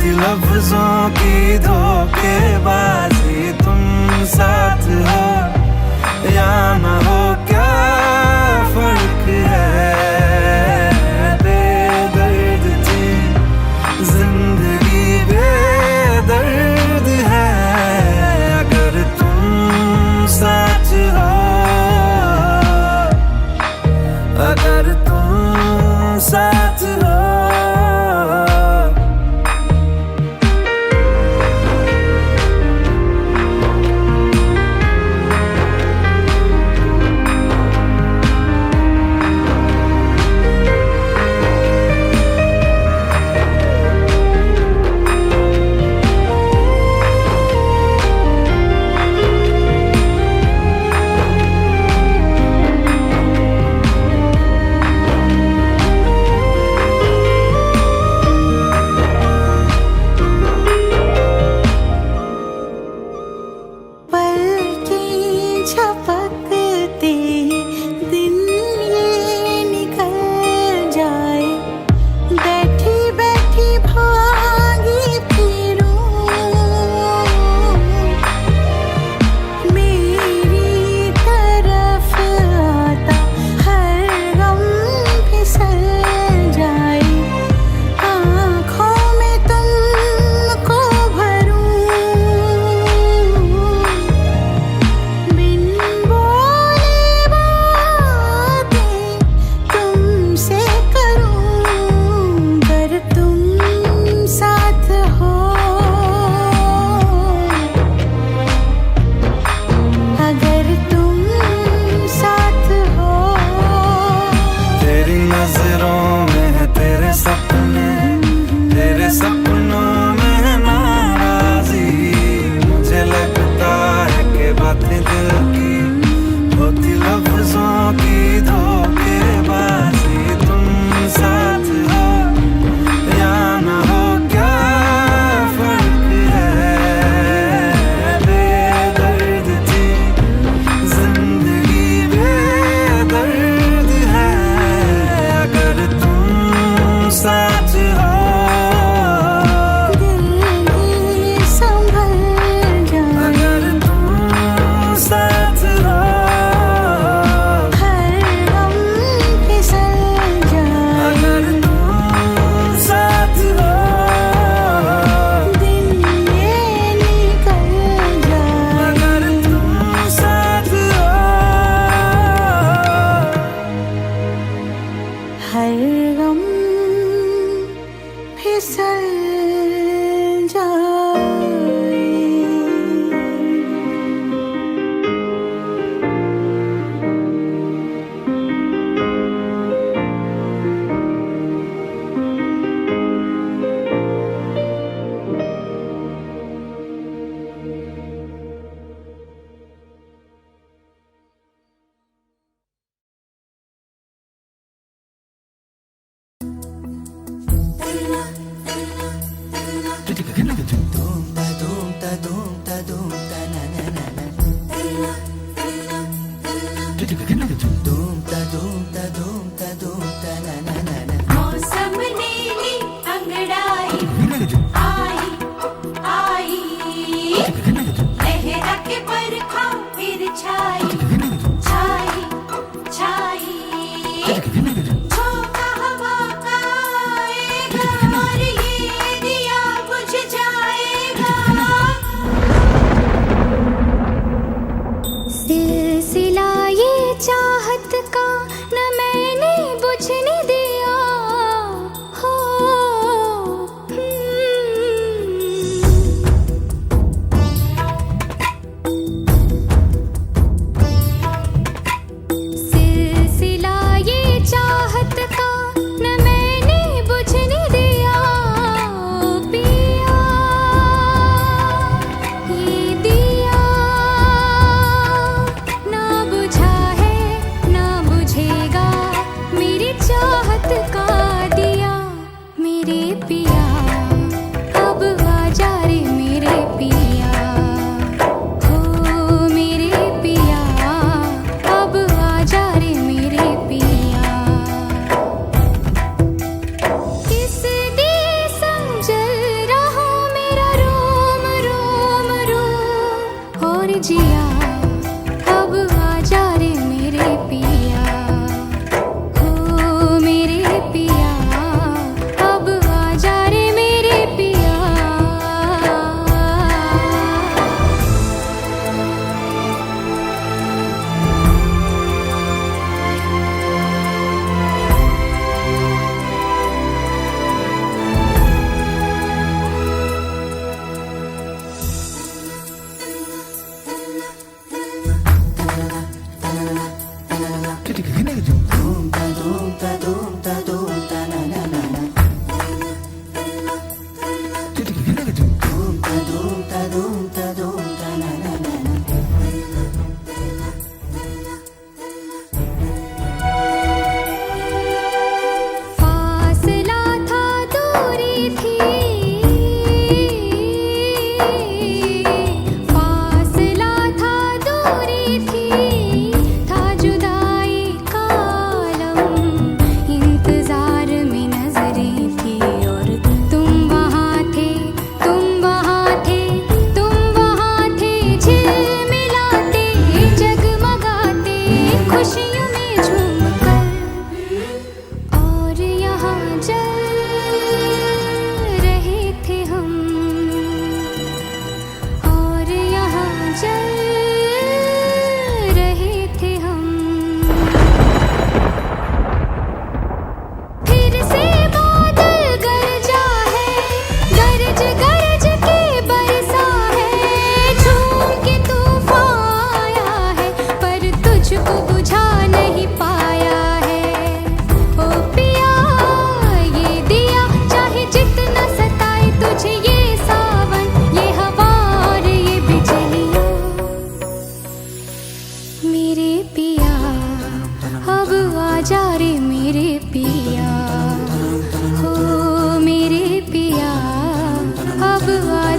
थी लफ्जों की धोखेबाजी, तुम साथ हो या न हो क्या फर्क है। बेदर्द थी जिंदगी, बेदर्द है अगर तुम साथ हो, अगर तुम साथ हो।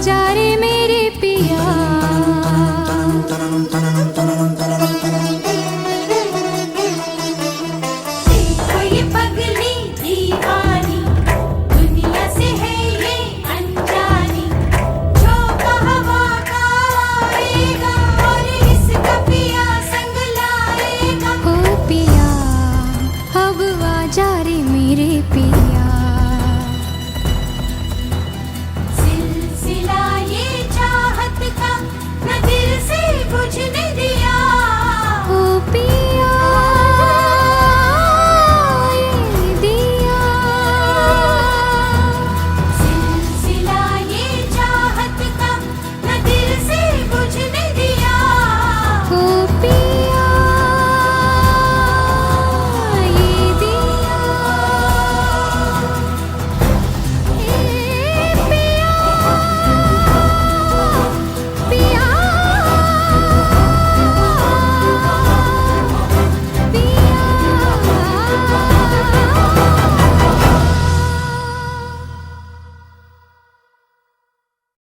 जा रे मेरे पिया।